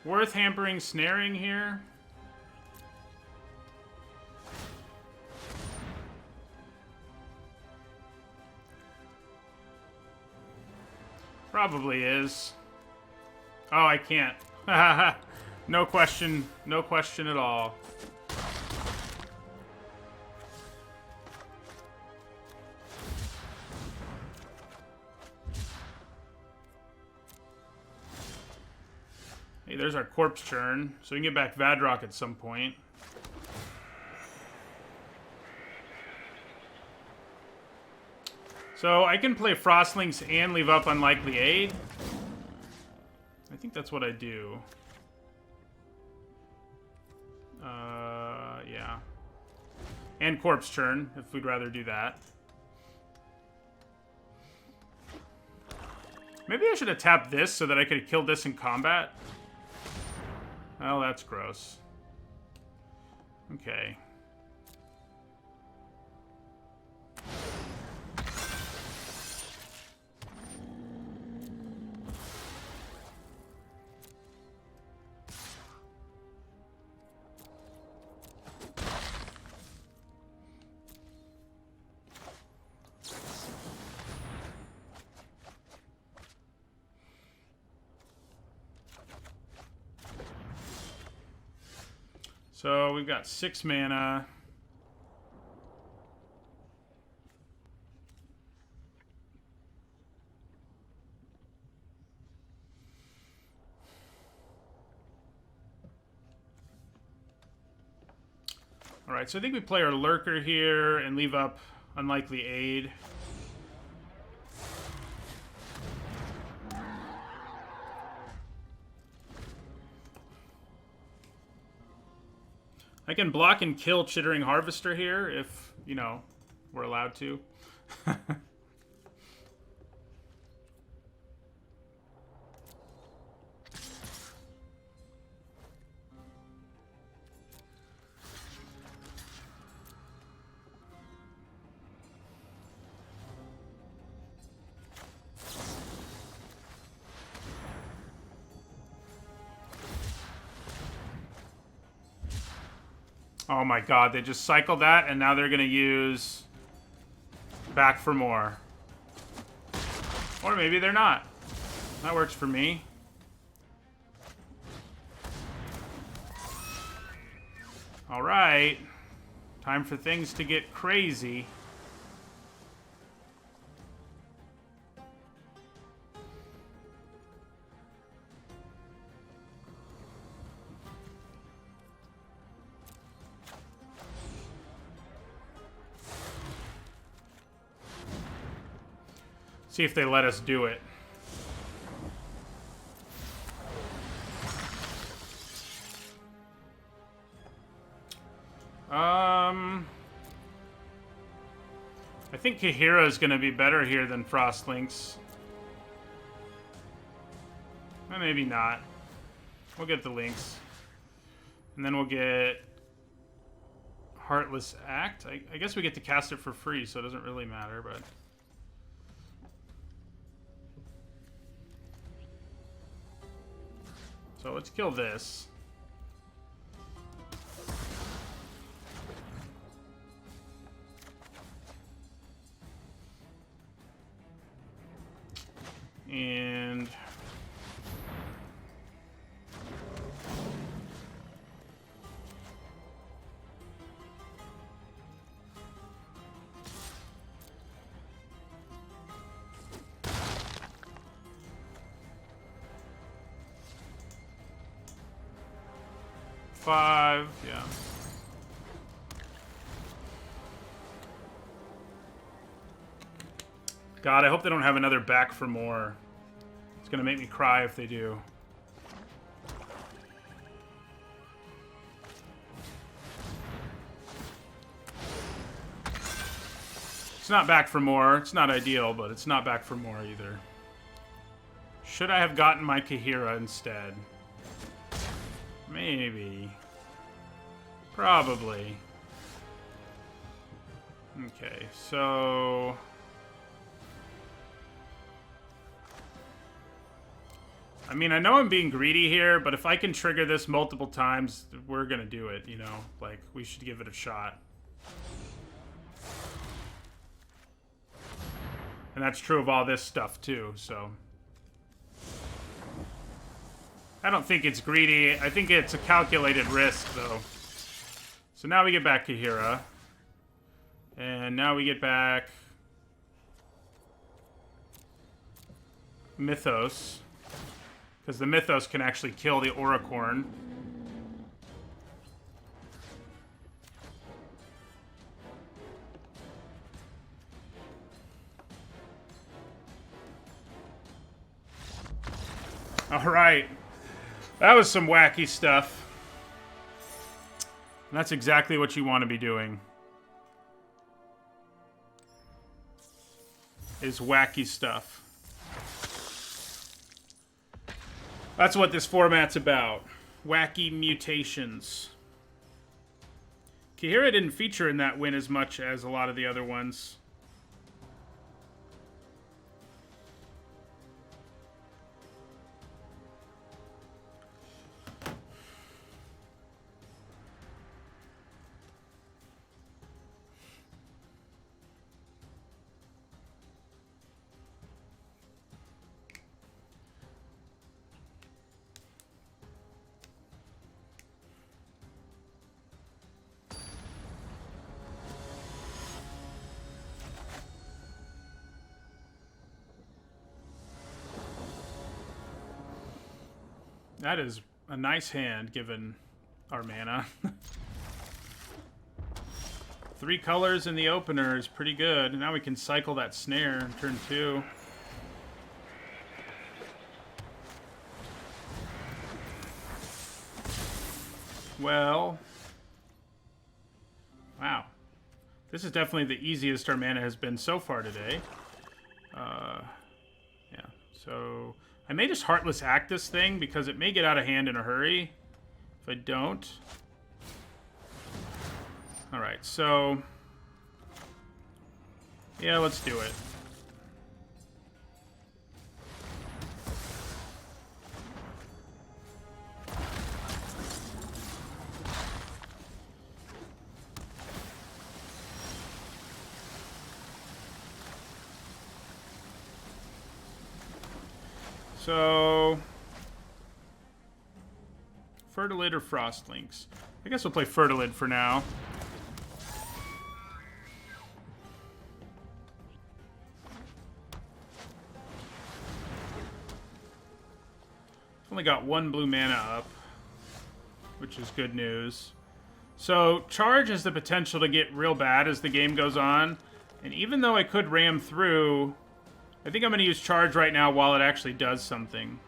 Worth Hampering Snaring here. Probably is. Oh, I can't. No question. No question at all. Hey, there's our corpse churn, so we can get back Vadrock at some point. So I can play Frostlinks and leave up Unlikely Aid. I think that's what I do. Yeah. And Corpse Churn, if we'd rather do that. Maybe I should have tapped this so that I could have killed this in combat. Oh, that's gross. Okay. So we've got 6 mana. All right, so I think we play our Lurker here and leave up Unlikely Aid. I can block and kill Chittering Harvester here if, you know, we're allowed to. Oh my god, they just cycled that, and now they're going to use Back for More. Or maybe they're not. That works for me. Alright. Time for things to get crazy. See if they let us do it. I think Kahira is going to be better here than Frostlinks. Well, maybe not. We'll get the Lynx. And then we'll get Heartless Act. I guess we get to cast it for free, so it doesn't really matter, but... So let's kill this. And... five, yeah. God, I hope they don't have another Back for More. It's gonna make me cry if they do. It's not Back for More. It's not ideal, but it's not Back for More either. Should I have gotten my Kahira instead? Maybe. Probably. Okay, so... I mean, I know I'm being greedy here, but if I can trigger this multiple times, we're gonna do it, you know? Like, we should give it a shot. And that's true of all this stuff, too, so... I don't think it's greedy. I think it's a calculated risk, though. So now we get back Kahira. And now we get back Mythos. Because the Mythos can actually kill the Auricorn. Alright. That was some wacky stuff. And that's exactly what you want to be doing. Is wacky stuff. That's what this format's about. Wacky mutations. Kahira didn't feature in that win as much as a lot of the other ones. That is a nice hand, given our mana. 3 colors in the opener is pretty good. Now we can cycle that snare in turn 2. Well. Wow. This is definitely the easiest our mana has been so far today. Yeah, so I may just Heartless Act this thing because it may get out of hand in a hurry if I don't. Alright, so yeah, let's do it. So, Fertilid or Frostlinks? I guess we'll play Fertilid for now. Only got 1 blue mana up, which is good news. So, Charge has the potential to get real bad as the game goes on. And even though I could ram through, I think I'm going to use Charge right now while it actually does something.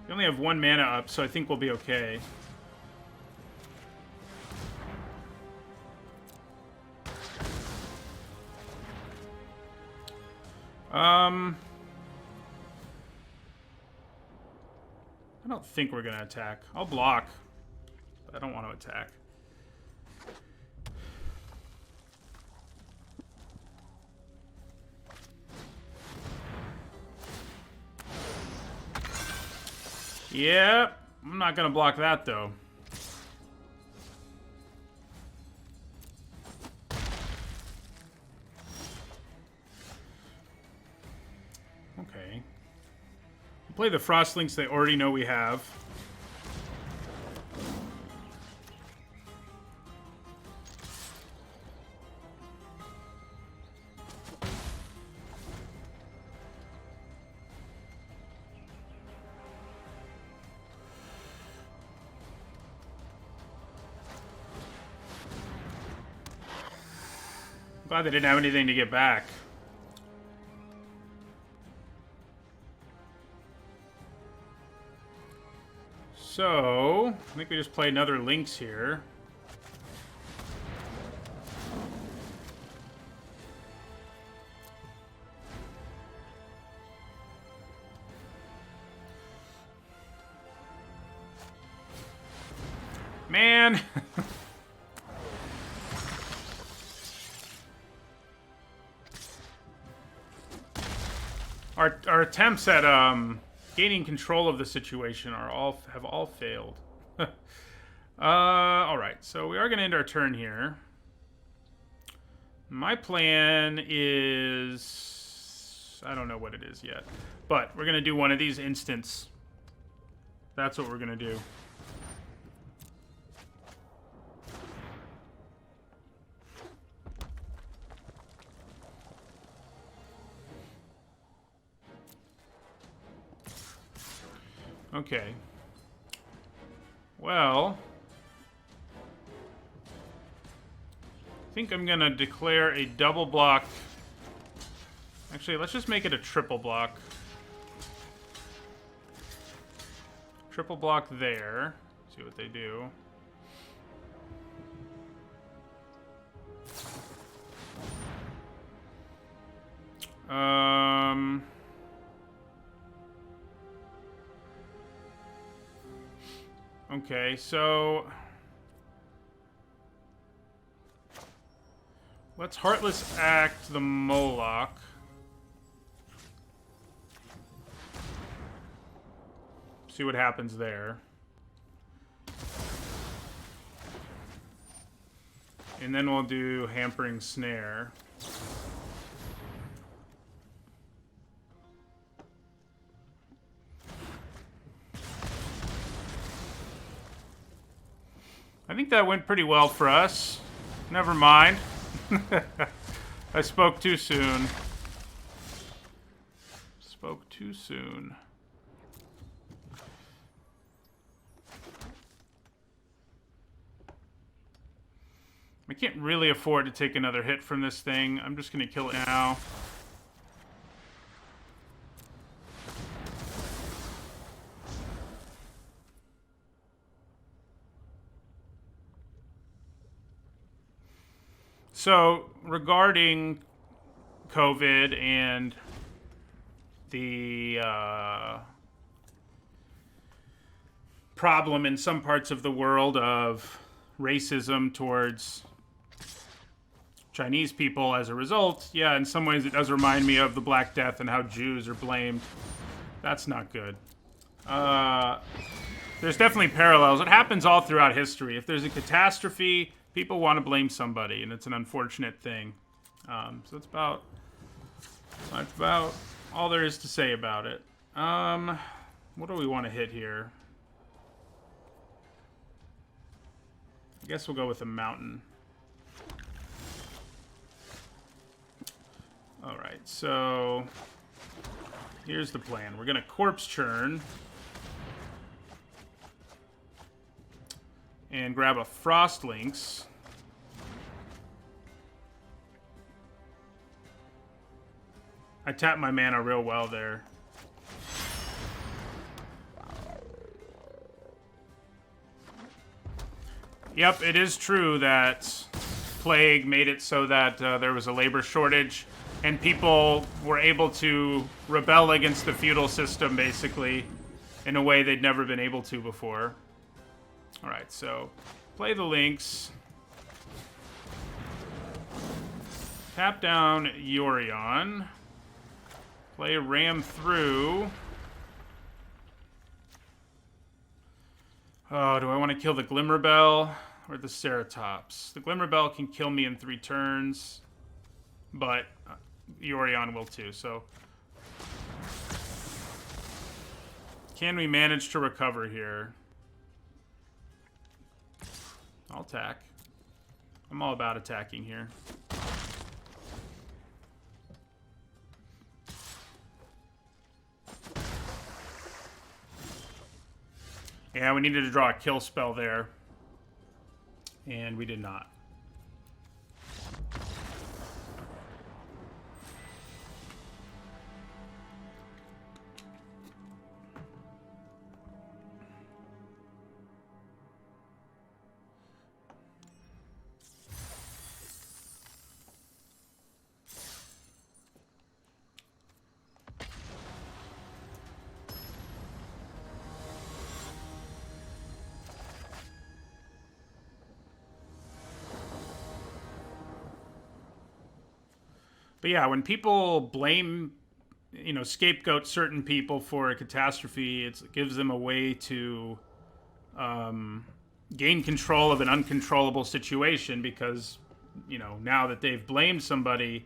We only have 1 mana up, so I think we'll be okay. I don't think we're going to attack. I'll block, but I don't want to attack. Yep, I'm not going to block that, though. Okay. We'll play the Frostlinks they already know we have. Glad they didn't have anything to get back. So, I think we just play another Lynx here. Man! Our attempts at gaining control of the situation have all failed. All right, so we are going to end our turn here. My plan is I don't know what it is yet. But we're going to do one of these instants. That's what we're going to do. Okay. Well, I think I'm going to declare a double block. Actually, let's just make it a triple block. Triple block there. See what they do. Okay, so let's Heartless Act the Moloch. See what happens there. And then we'll do Hampering Snare. I think that went pretty well for us. Never mind. I spoke too soon. Spoke too soon. I can't really afford to take another hit from this thing. I'm just going to kill it now. So, regarding COVID and the problem in some parts of the world of racism towards Chinese people as a result, yeah, in some ways it does remind me of the Black Death and how Jews are blamed. That's not good. There's definitely parallels. It happens all throughout history. If there's a catastrophe, people want to blame somebody, and it's an unfortunate thing. So that's about all there is to say about it. What do we want to hit here? I guess we'll go with a mountain. All right, so here's the plan. We're going to Corpse Churn and grab a Frost Lynx. I tapped my mana real well there. Yep, it is true that Plague made it so that there was a labor shortage and people were able to rebel against the feudal system, basically, in a way they'd never been able to before. All right, so play the Lynx. Tap down Yorion. Play Ram through. Oh, do I want to kill the Glimmerbell or the Ceratops? The Glimmerbell can kill me in 3 turns, but Yorion will too, so... Can we manage to recover here? I'll attack. I'm all about attacking here. Yeah, we needed to draw a kill spell there. And we did not. But yeah, when people blame, you know, scapegoat certain people for a catastrophe, it gives them a way to gain control of an uncontrollable situation because, you know, now that they've blamed somebody,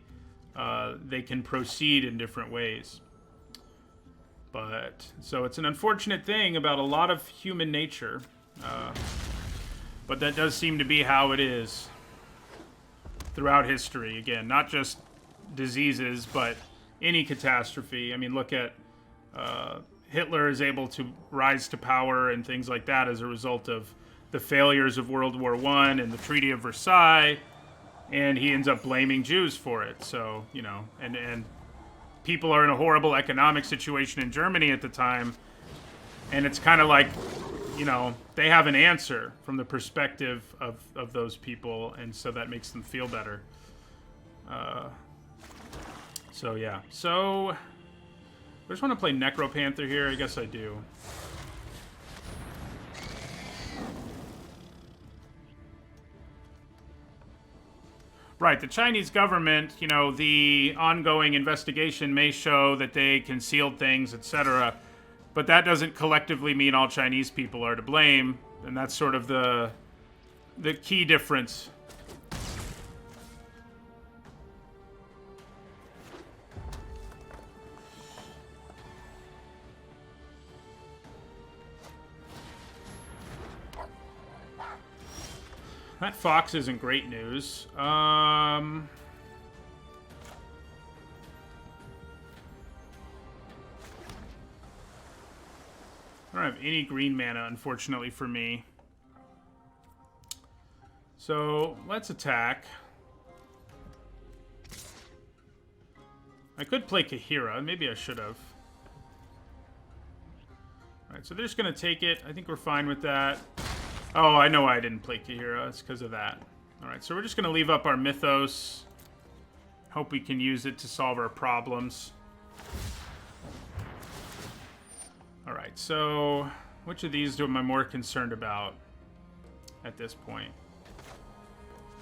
they can proceed in different ways. But, so it's an unfortunate thing about a lot of human nature. But that does seem to be how it is throughout history. Again, not just diseases, but any catastrophe. I mean, look at Hitler is able to rise to power and things like that as a result of the failures of World War I and the Treaty of Versailles, and he ends up blaming Jews for it. So, you know, and people are in a horrible economic situation in Germany at the time, and it's kind of like, you know, they have an answer from the perspective of those people, and so that makes them feel better. So, yeah. So, I just want to play Necropanther here. I guess I do. Right, the Chinese government, you know, the ongoing investigation may show that they concealed things, etc. But that doesn't collectively mean all Chinese people are to blame, and that's sort of the key difference. That fox isn't great news. I don't have any green mana, unfortunately for me. So, let's attack. I could play Kahira. Maybe I should have. Alright, so they're just going to take it. I think we're fine with that. Oh, I know why I didn't play Kahira. It's because of that. Alright, so we're just going to leave up our Mythos. Hope we can use it to solve our problems. Alright, so which of these am I more concerned about at this point?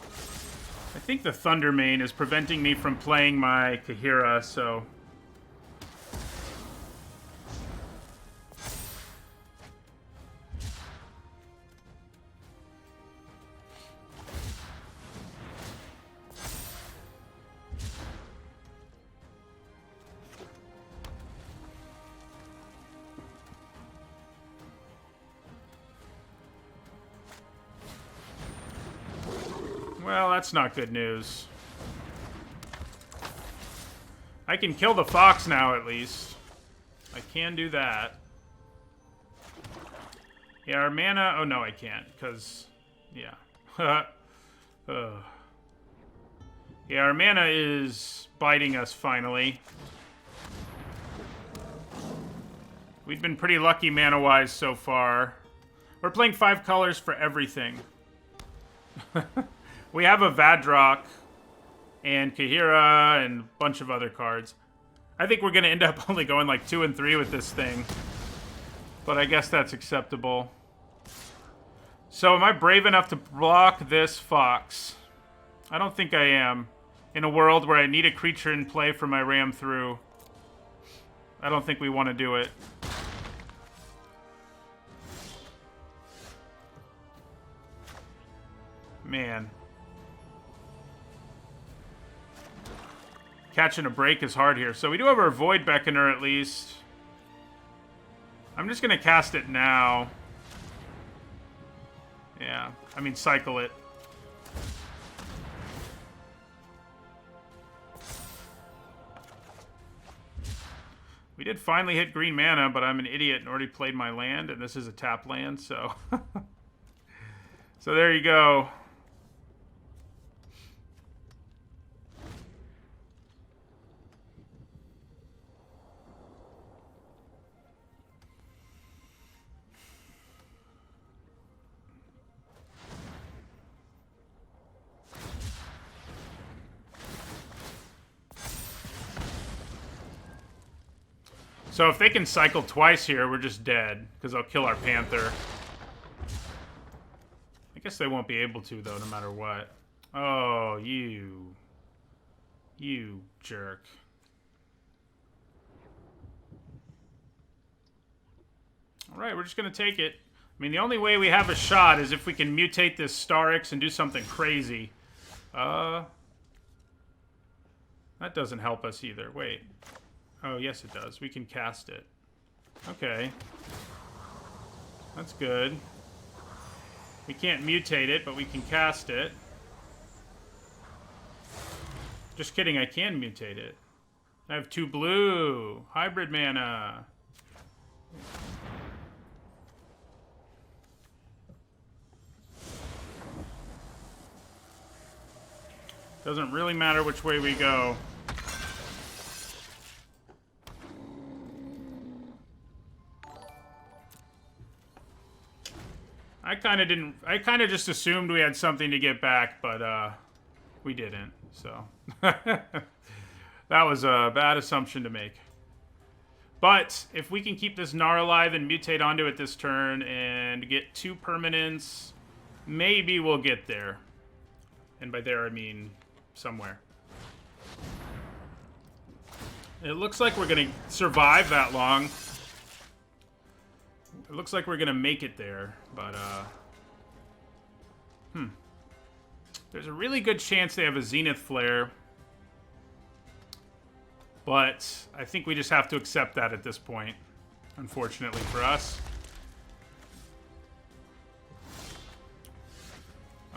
I think the Thundermane is preventing me from playing my Kahira, so... Well, that's not good news. I can kill the fox now, at least. I can do that. Yeah, our mana... Oh, no, I can't, because... Yeah. Yeah, our mana is biting us, finally. We've been pretty lucky mana-wise so far. We're playing 5 colors for everything. We have a Vadrock and Kahira and a bunch of other cards. I think we're going to end up only going like 2 and 3 with this thing. But I guess that's acceptable. So am I brave enough to block this fox? I don't think I am. In a world where I need a creature in play for my ram through. I don't think we want to do it. Man. Catching a break is hard here. So we do have our Void Beckoner at least. I'm just going to cast it now. Yeah. I mean, cycle it. We did finally hit green mana, but I'm an idiot and already played my land, and this is a tap land, so... So there you go. So if they can cycle twice here, we're just dead, because I'll kill our Panther. I guess they won't be able to, though, no matter what. Oh, you. You jerk. Alright, we're just going to take it. I mean, the only way we have a shot is if we can mutate this Starix and do something crazy. That doesn't help us either. Wait. Oh, yes it does. We can cast it. Okay. That's good. We can't mutate it, but we can cast it. Just kidding, I can mutate it. I have 2 blue. Hybrid mana. Doesn't really matter which way we go. I kind of just assumed we had something to get back, but we didn't. So that was a bad assumption to make. But if we can keep this Gnar alive and mutate onto it this turn and get 2 permanents, maybe we'll get there. And by there I mean somewhere. It looks like we're gonna survive that long. It looks like we're gonna make it there, but there's a really good chance they have a Zenith Flare. But I think we just have to accept that at this point, unfortunately for us.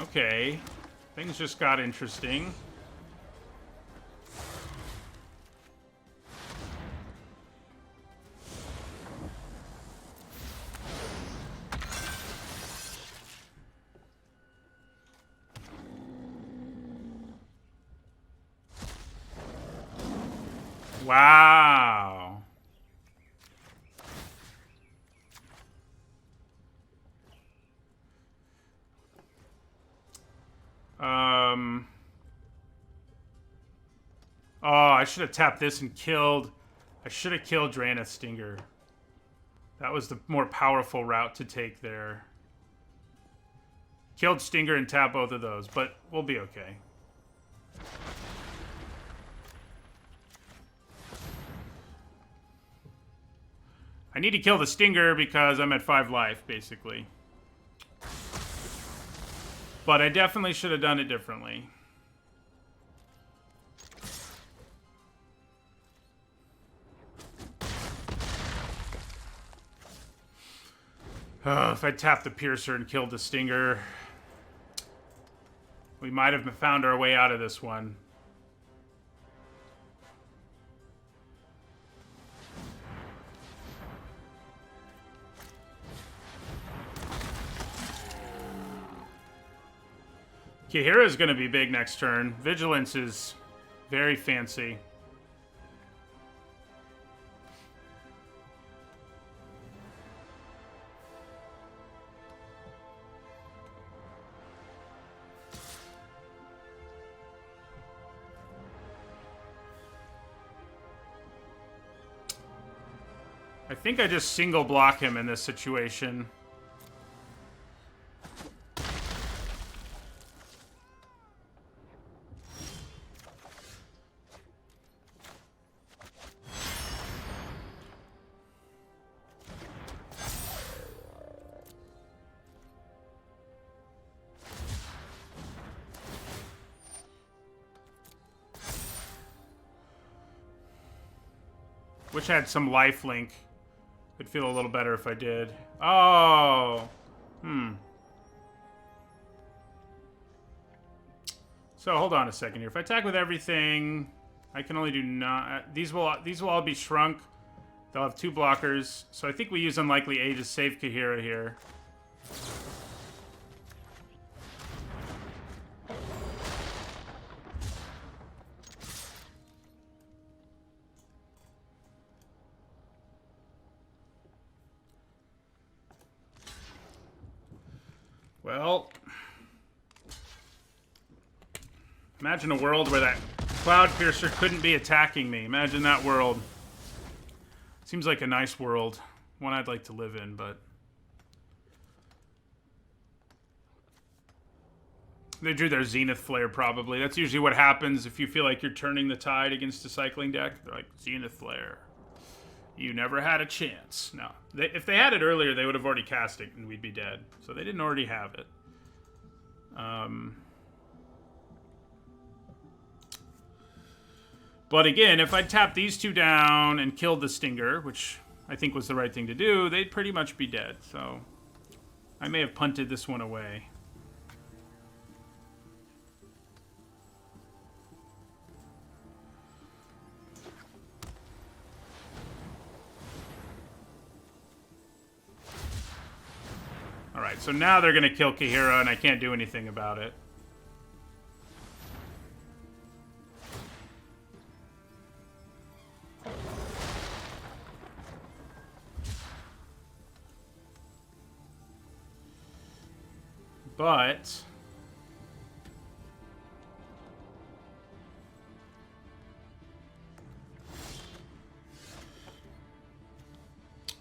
Okay, things just got interesting. Wow. Oh, I should have tapped this and killed... I should have killed Drannith Stinger. That was the more powerful route to take there. Killed Stinger and tapped both of those, but we'll be okay. I need to kill the Stinger because I'm at 5 life, basically. But I definitely should have done it differently. If I tapped the Piercer and killed the Stinger, we might have found our way out of this one. Kihira is going to be big next turn. Vigilance is very fancy. I think I just single block him in this situation. Wish I had some lifelink. Would feel a little better if I did. Oh. So hold on a second here. If I attack with everything, I can only do not. These will all be shrunk. They'll have 2 blockers. So I think we use Unlikely A to save Kihira here. Well, imagine a world where that Cloud Piercer couldn't be attacking me. Imagine that world. Seems like a nice world. One I'd like to live in, but... They drew their Zenith Flare, probably. That's usually what happens if you feel like you're turning the tide against a cycling deck. They're like, Zenith Flare. You never had a chance. No. If they had it earlier, they would have already cast it, and we'd be dead. So they didn't already have it. But again, if I tapped these two down and killed the Stinger, which I think was the right thing to do, they'd pretty much be dead. So I may have punted this one away. Alright, so now they're going to kill Kahira, and I can't do anything about it. But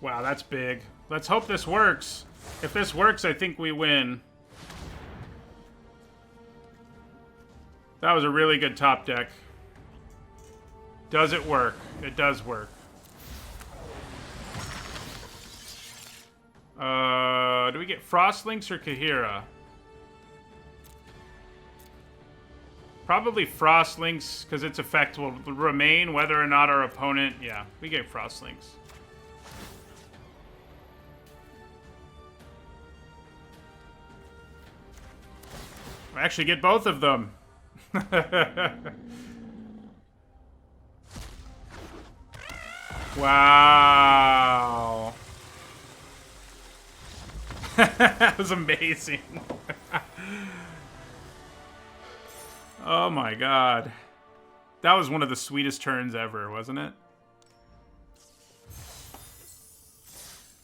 wow, that's big. Let's hope this works. If this works, I think we win. That was a really good top deck. Does it work? It does work. Do we get Frostlinks or Kahira? Probably Frostlinks, because its effect will remain whether or not our opponent... Yeah, we get Frostlinks. I actually get both of them. Wow. That was amazing. Oh my god. That was one of the sweetest turns ever, wasn't it?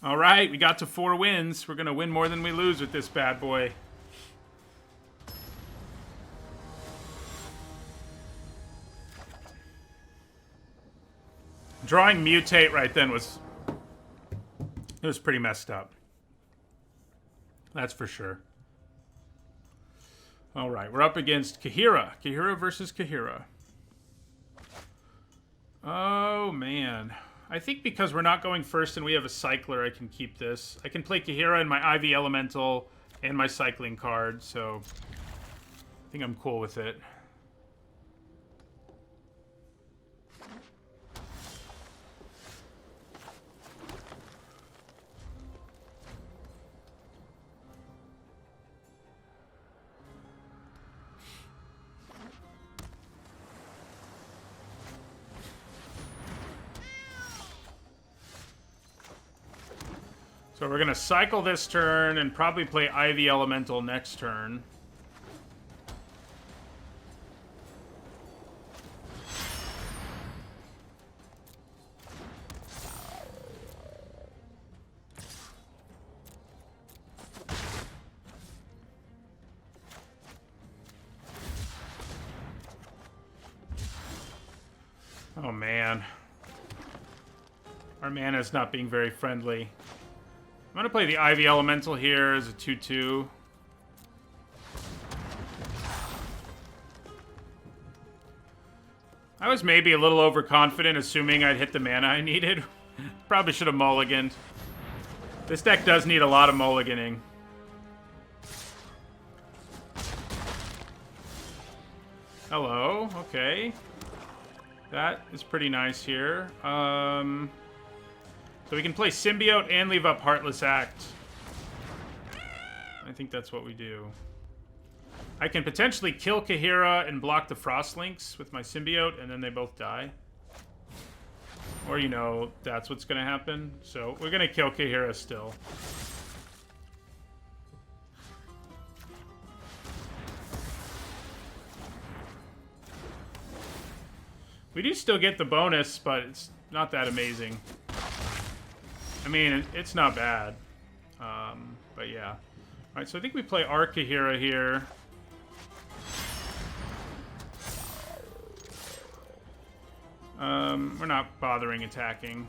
Alright, we got to 4 wins. We're gonna win more than we lose with this bad boy. Drawing Mutate right then was... It was pretty messed up. That's for sure. Alright, we're up against Kahira. Kahira versus Kahira. Oh, man. I think because we're not going first and we have a Cycler, I can keep this. I can play Kahira in my Ivy Elemental and my Cycling card, so... I think I'm cool with it. So we're going to cycle this turn and probably play Ivy Elemental next turn. Oh man. Our mana's not being very friendly. I'm going to play the Ivy Elemental here as a 2/2. I was maybe a little overconfident, assuming I'd hit the mana I needed. Probably should have mulliganed. This deck does need a lot of mulliganing. Hello, okay. That is pretty nice here. So we can play Symbiote and leave up Heartless Act. I think that's what we do. I can potentially kill Kahira and block the Frostlinks with my Symbiote, and then they both die. Or, you know, that's what's going to happen. So we're going to kill Kahira still. We do still get the bonus, but it's not that amazing. I mean, it's not bad. But yeah. Alright, so I think we play our Kahira here. We're not bothering attacking.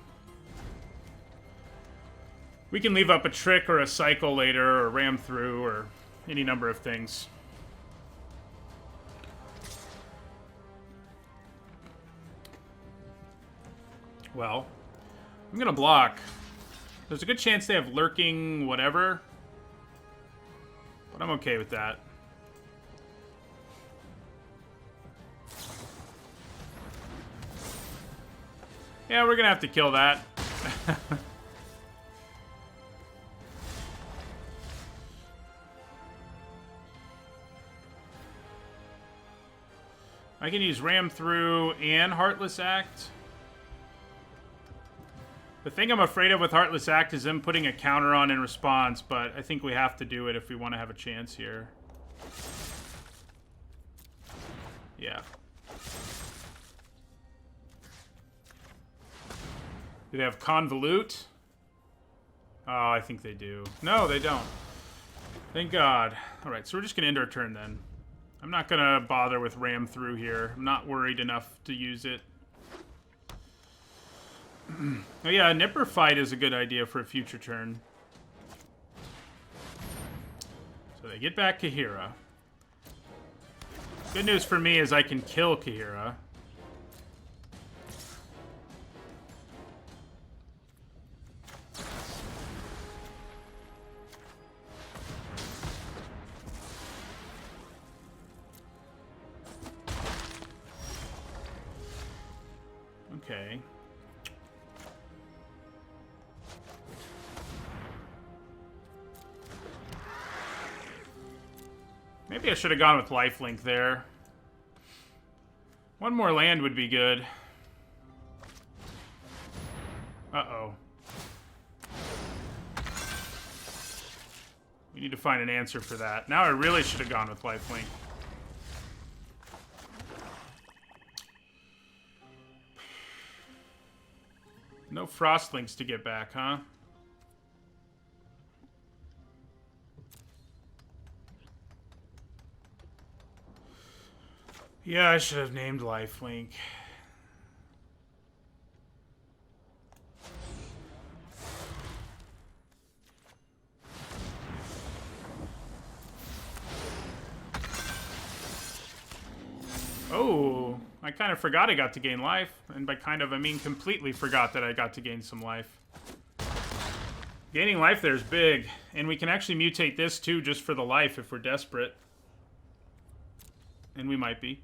We can leave up a trick or a cycle later, or ram through, or any number of things. Well, I'm gonna block. There's a good chance they have lurking whatever, but I'm okay with that. Yeah, we're gonna have to kill that. I can use Ram Through and Heartless Act. The thing I'm afraid of with Heartless Act is them putting a counter on in response, but I think we have to do it if we want to have a chance here. Yeah. Do they have Convolute? Oh, I think they do. No, they don't. Thank God. Alright, so we're just going to end our turn then. I'm not going to bother with Ram Through here. I'm not worried enough to use it. Oh yeah, a Nipper Fight is a good idea for a future turn. So they get back Kahira. Good news for me is I can kill Kahira. Okay. Maybe I should have gone with lifelink there. One more land would be good. Uh-oh. We need to find an answer for that. Now I really should have gone with lifelink. No Frostlinks to get back, huh? Yeah, I should have named lifelink. Oh, I kind of forgot I got to gain life. And by kind of, I mean completely forgot that I got to gain some life. Gaining life there is big. And we can actually mutate this too just for the life if we're desperate. And we might be.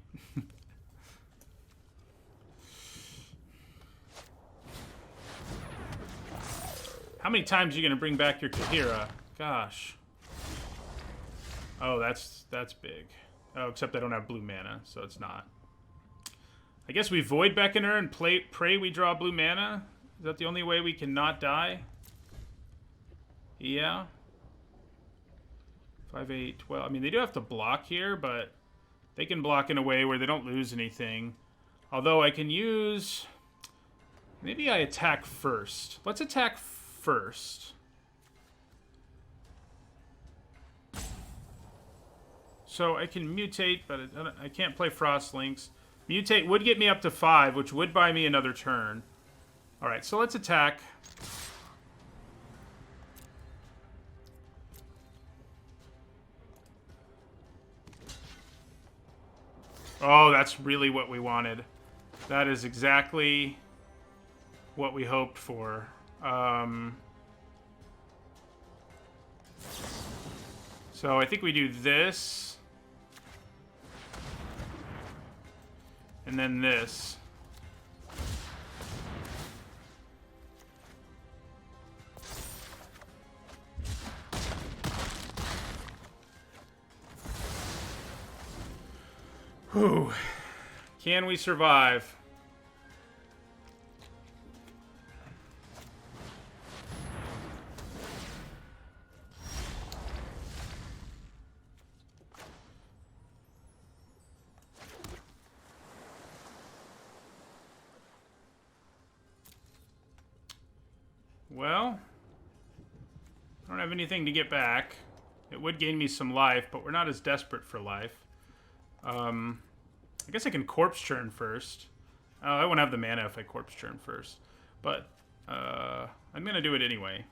How many times are you going to bring back your Kahira? Gosh. Oh, that's big. Oh, except I don't have blue mana, so it's not. I guess we Void Beckoner and pray we draw blue mana? Is that the only way we can not die? Yeah. 5, 8, 12. I mean, they do have to block here, but they can block in a way where they don't lose anything. Although I can use... Maybe I attack first. Let's attack first. So I can mutate, but I can't play Frostlinks. Mutate would get me up to 5, which would buy me another turn. Alright, so let's attack. Oh, that's really what we wanted. That is exactly what we hoped for. So I think we do this. And then this. Whew. Can we survive? Well, I don't have anything to get back. It would gain me some life, but we're not as desperate for life. I guess I can Corpse Churn first. I won't have the mana if I Corpse Churn first. But, I'm going to do it anyway.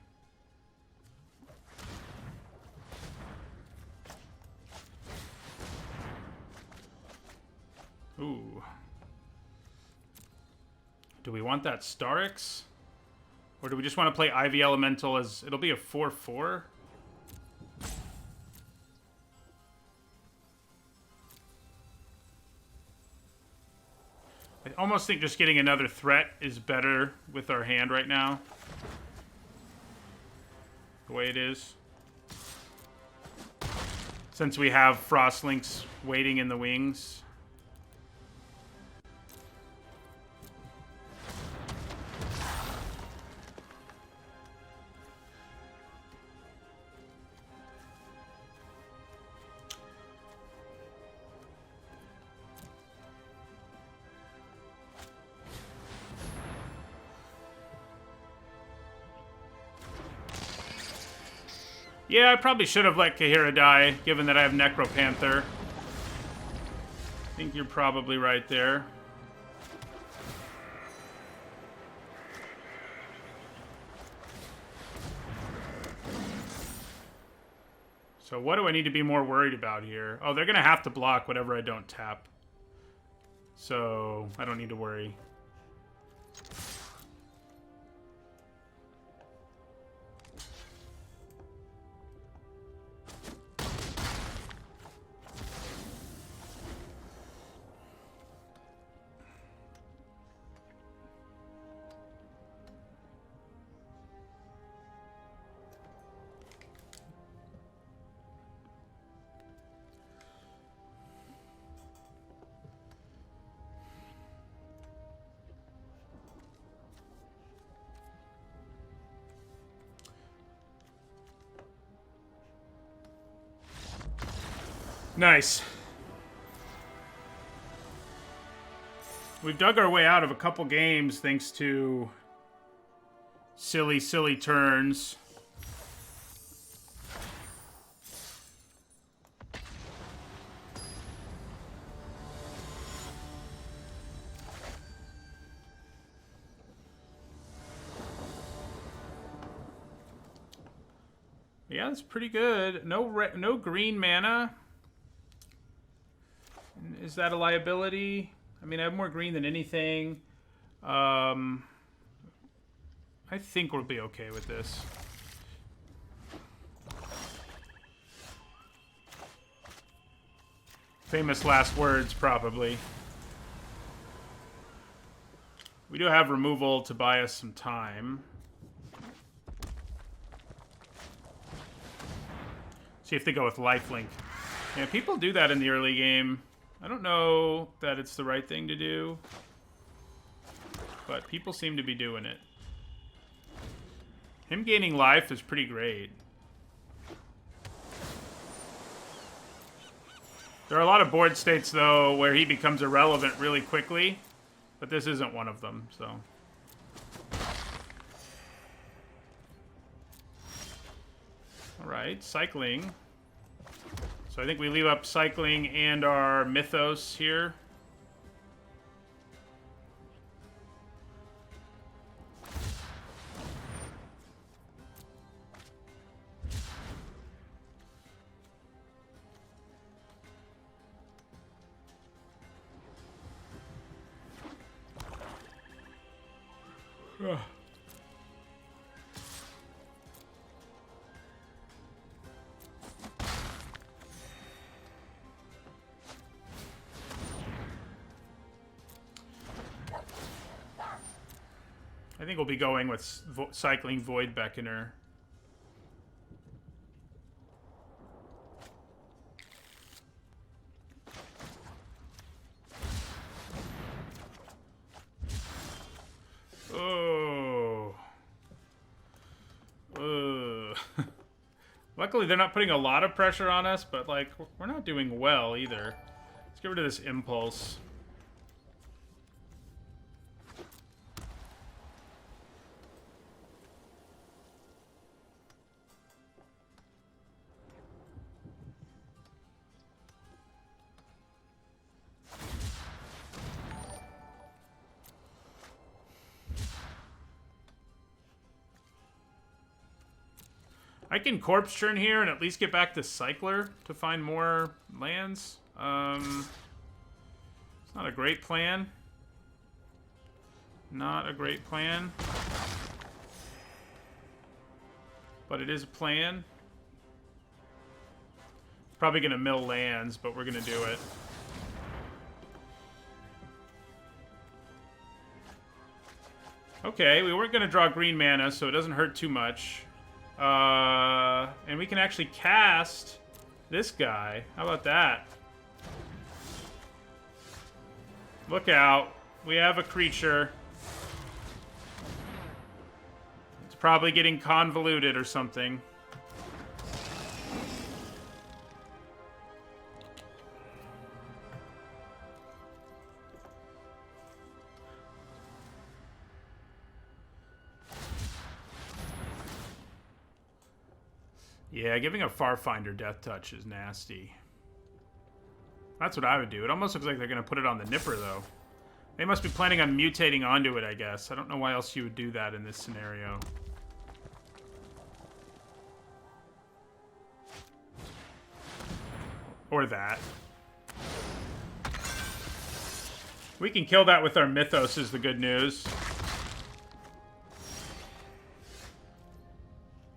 Ooh. Do we want that Starix? Or do we just want to play Ivy Elemental as... It'll be a 4/4? almost think just getting another threat is better with our hand right now. The way it is. Since we have Frostlinks waiting in the wings. Yeah, I probably should have let Kahira die, given that I have Necropanther. I think you're probably right there. So what do I need to be more worried about here? Oh, they're going to have to block whatever I don't tap. So I don't need to worry. Nice. We've dug our way out of a couple games thanks to silly, silly turns. Yeah, that's pretty good. No green mana. Is that a liability? I mean, I have more green than anything. I think we'll be okay with this. Famous last words, probably. We do have removal to buy us some time. See if they go with lifelink. Yeah, people do that in the early game. I don't know that it's the right thing to do, but people seem to be doing it. Him gaining life is pretty great. There are a lot of board states, though, where he becomes irrelevant really quickly, but this isn't one of them, so. All right, cycling. So I think we leave up cycling and our Mythos here. Ugh. I think we'll be going with cycling Void Beckoner. Oh. Luckily, they're not putting a lot of pressure on us, but, like, we're not doing well either. Let's get rid of this Impulse. I can Corpse Churn here and at least get back to Cycler to find more lands. It's not a great plan. Not a great plan. But it is a plan. Probably going to mill lands, but we're going to do it. Okay, we weren't going to draw green mana, so it doesn't hurt too much. And we can actually cast this guy. How about that? Look out. We have a creature. It's probably getting convoluted or something. Yeah, giving a Farfinder Death Touch is nasty. That's what I would do. It almost looks like they're going to put it on the Nipper, though. They must be planning on mutating onto it, I guess. I don't know why else you would do that in this scenario. Or that. We can kill that with our Mythos is the good news.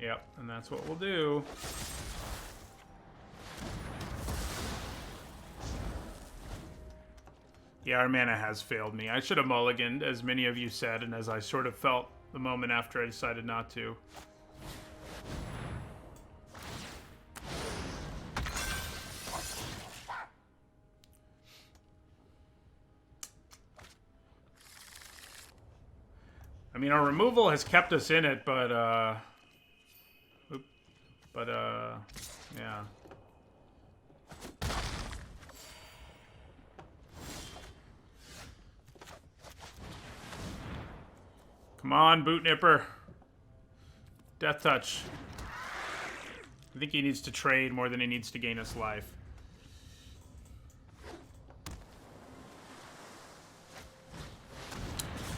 Yep, and that's what we'll do. Yeah, our mana has failed me. I should have mulliganed, as many of you said, and as I sort of felt the moment after I decided not to. I mean, our removal has kept us in it, but, yeah. Come on, Boot Nipper. Death Touch. I think he needs to trade more than he needs to gain us life.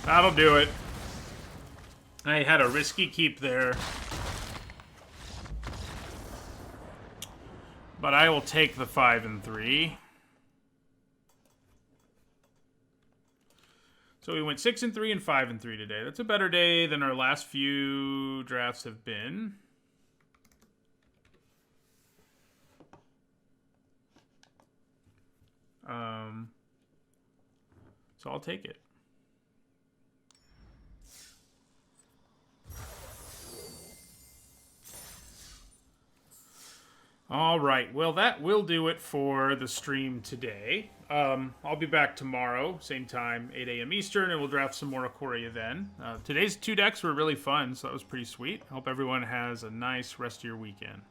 That'll do it. I had a risky keep there. But I will take the 5 and 3. So we went 6 and 3 and 5 and 3 today. That's a better day than our last few drafts have been. So I'll take it. All right. Well, that will do it for the stream today. I'll be back tomorrow, same time, 8 a.m. Eastern, and we'll draft some more Ikoria then. Today's 2 decks were really fun, so that was pretty sweet. I hope everyone has a nice rest of your weekend.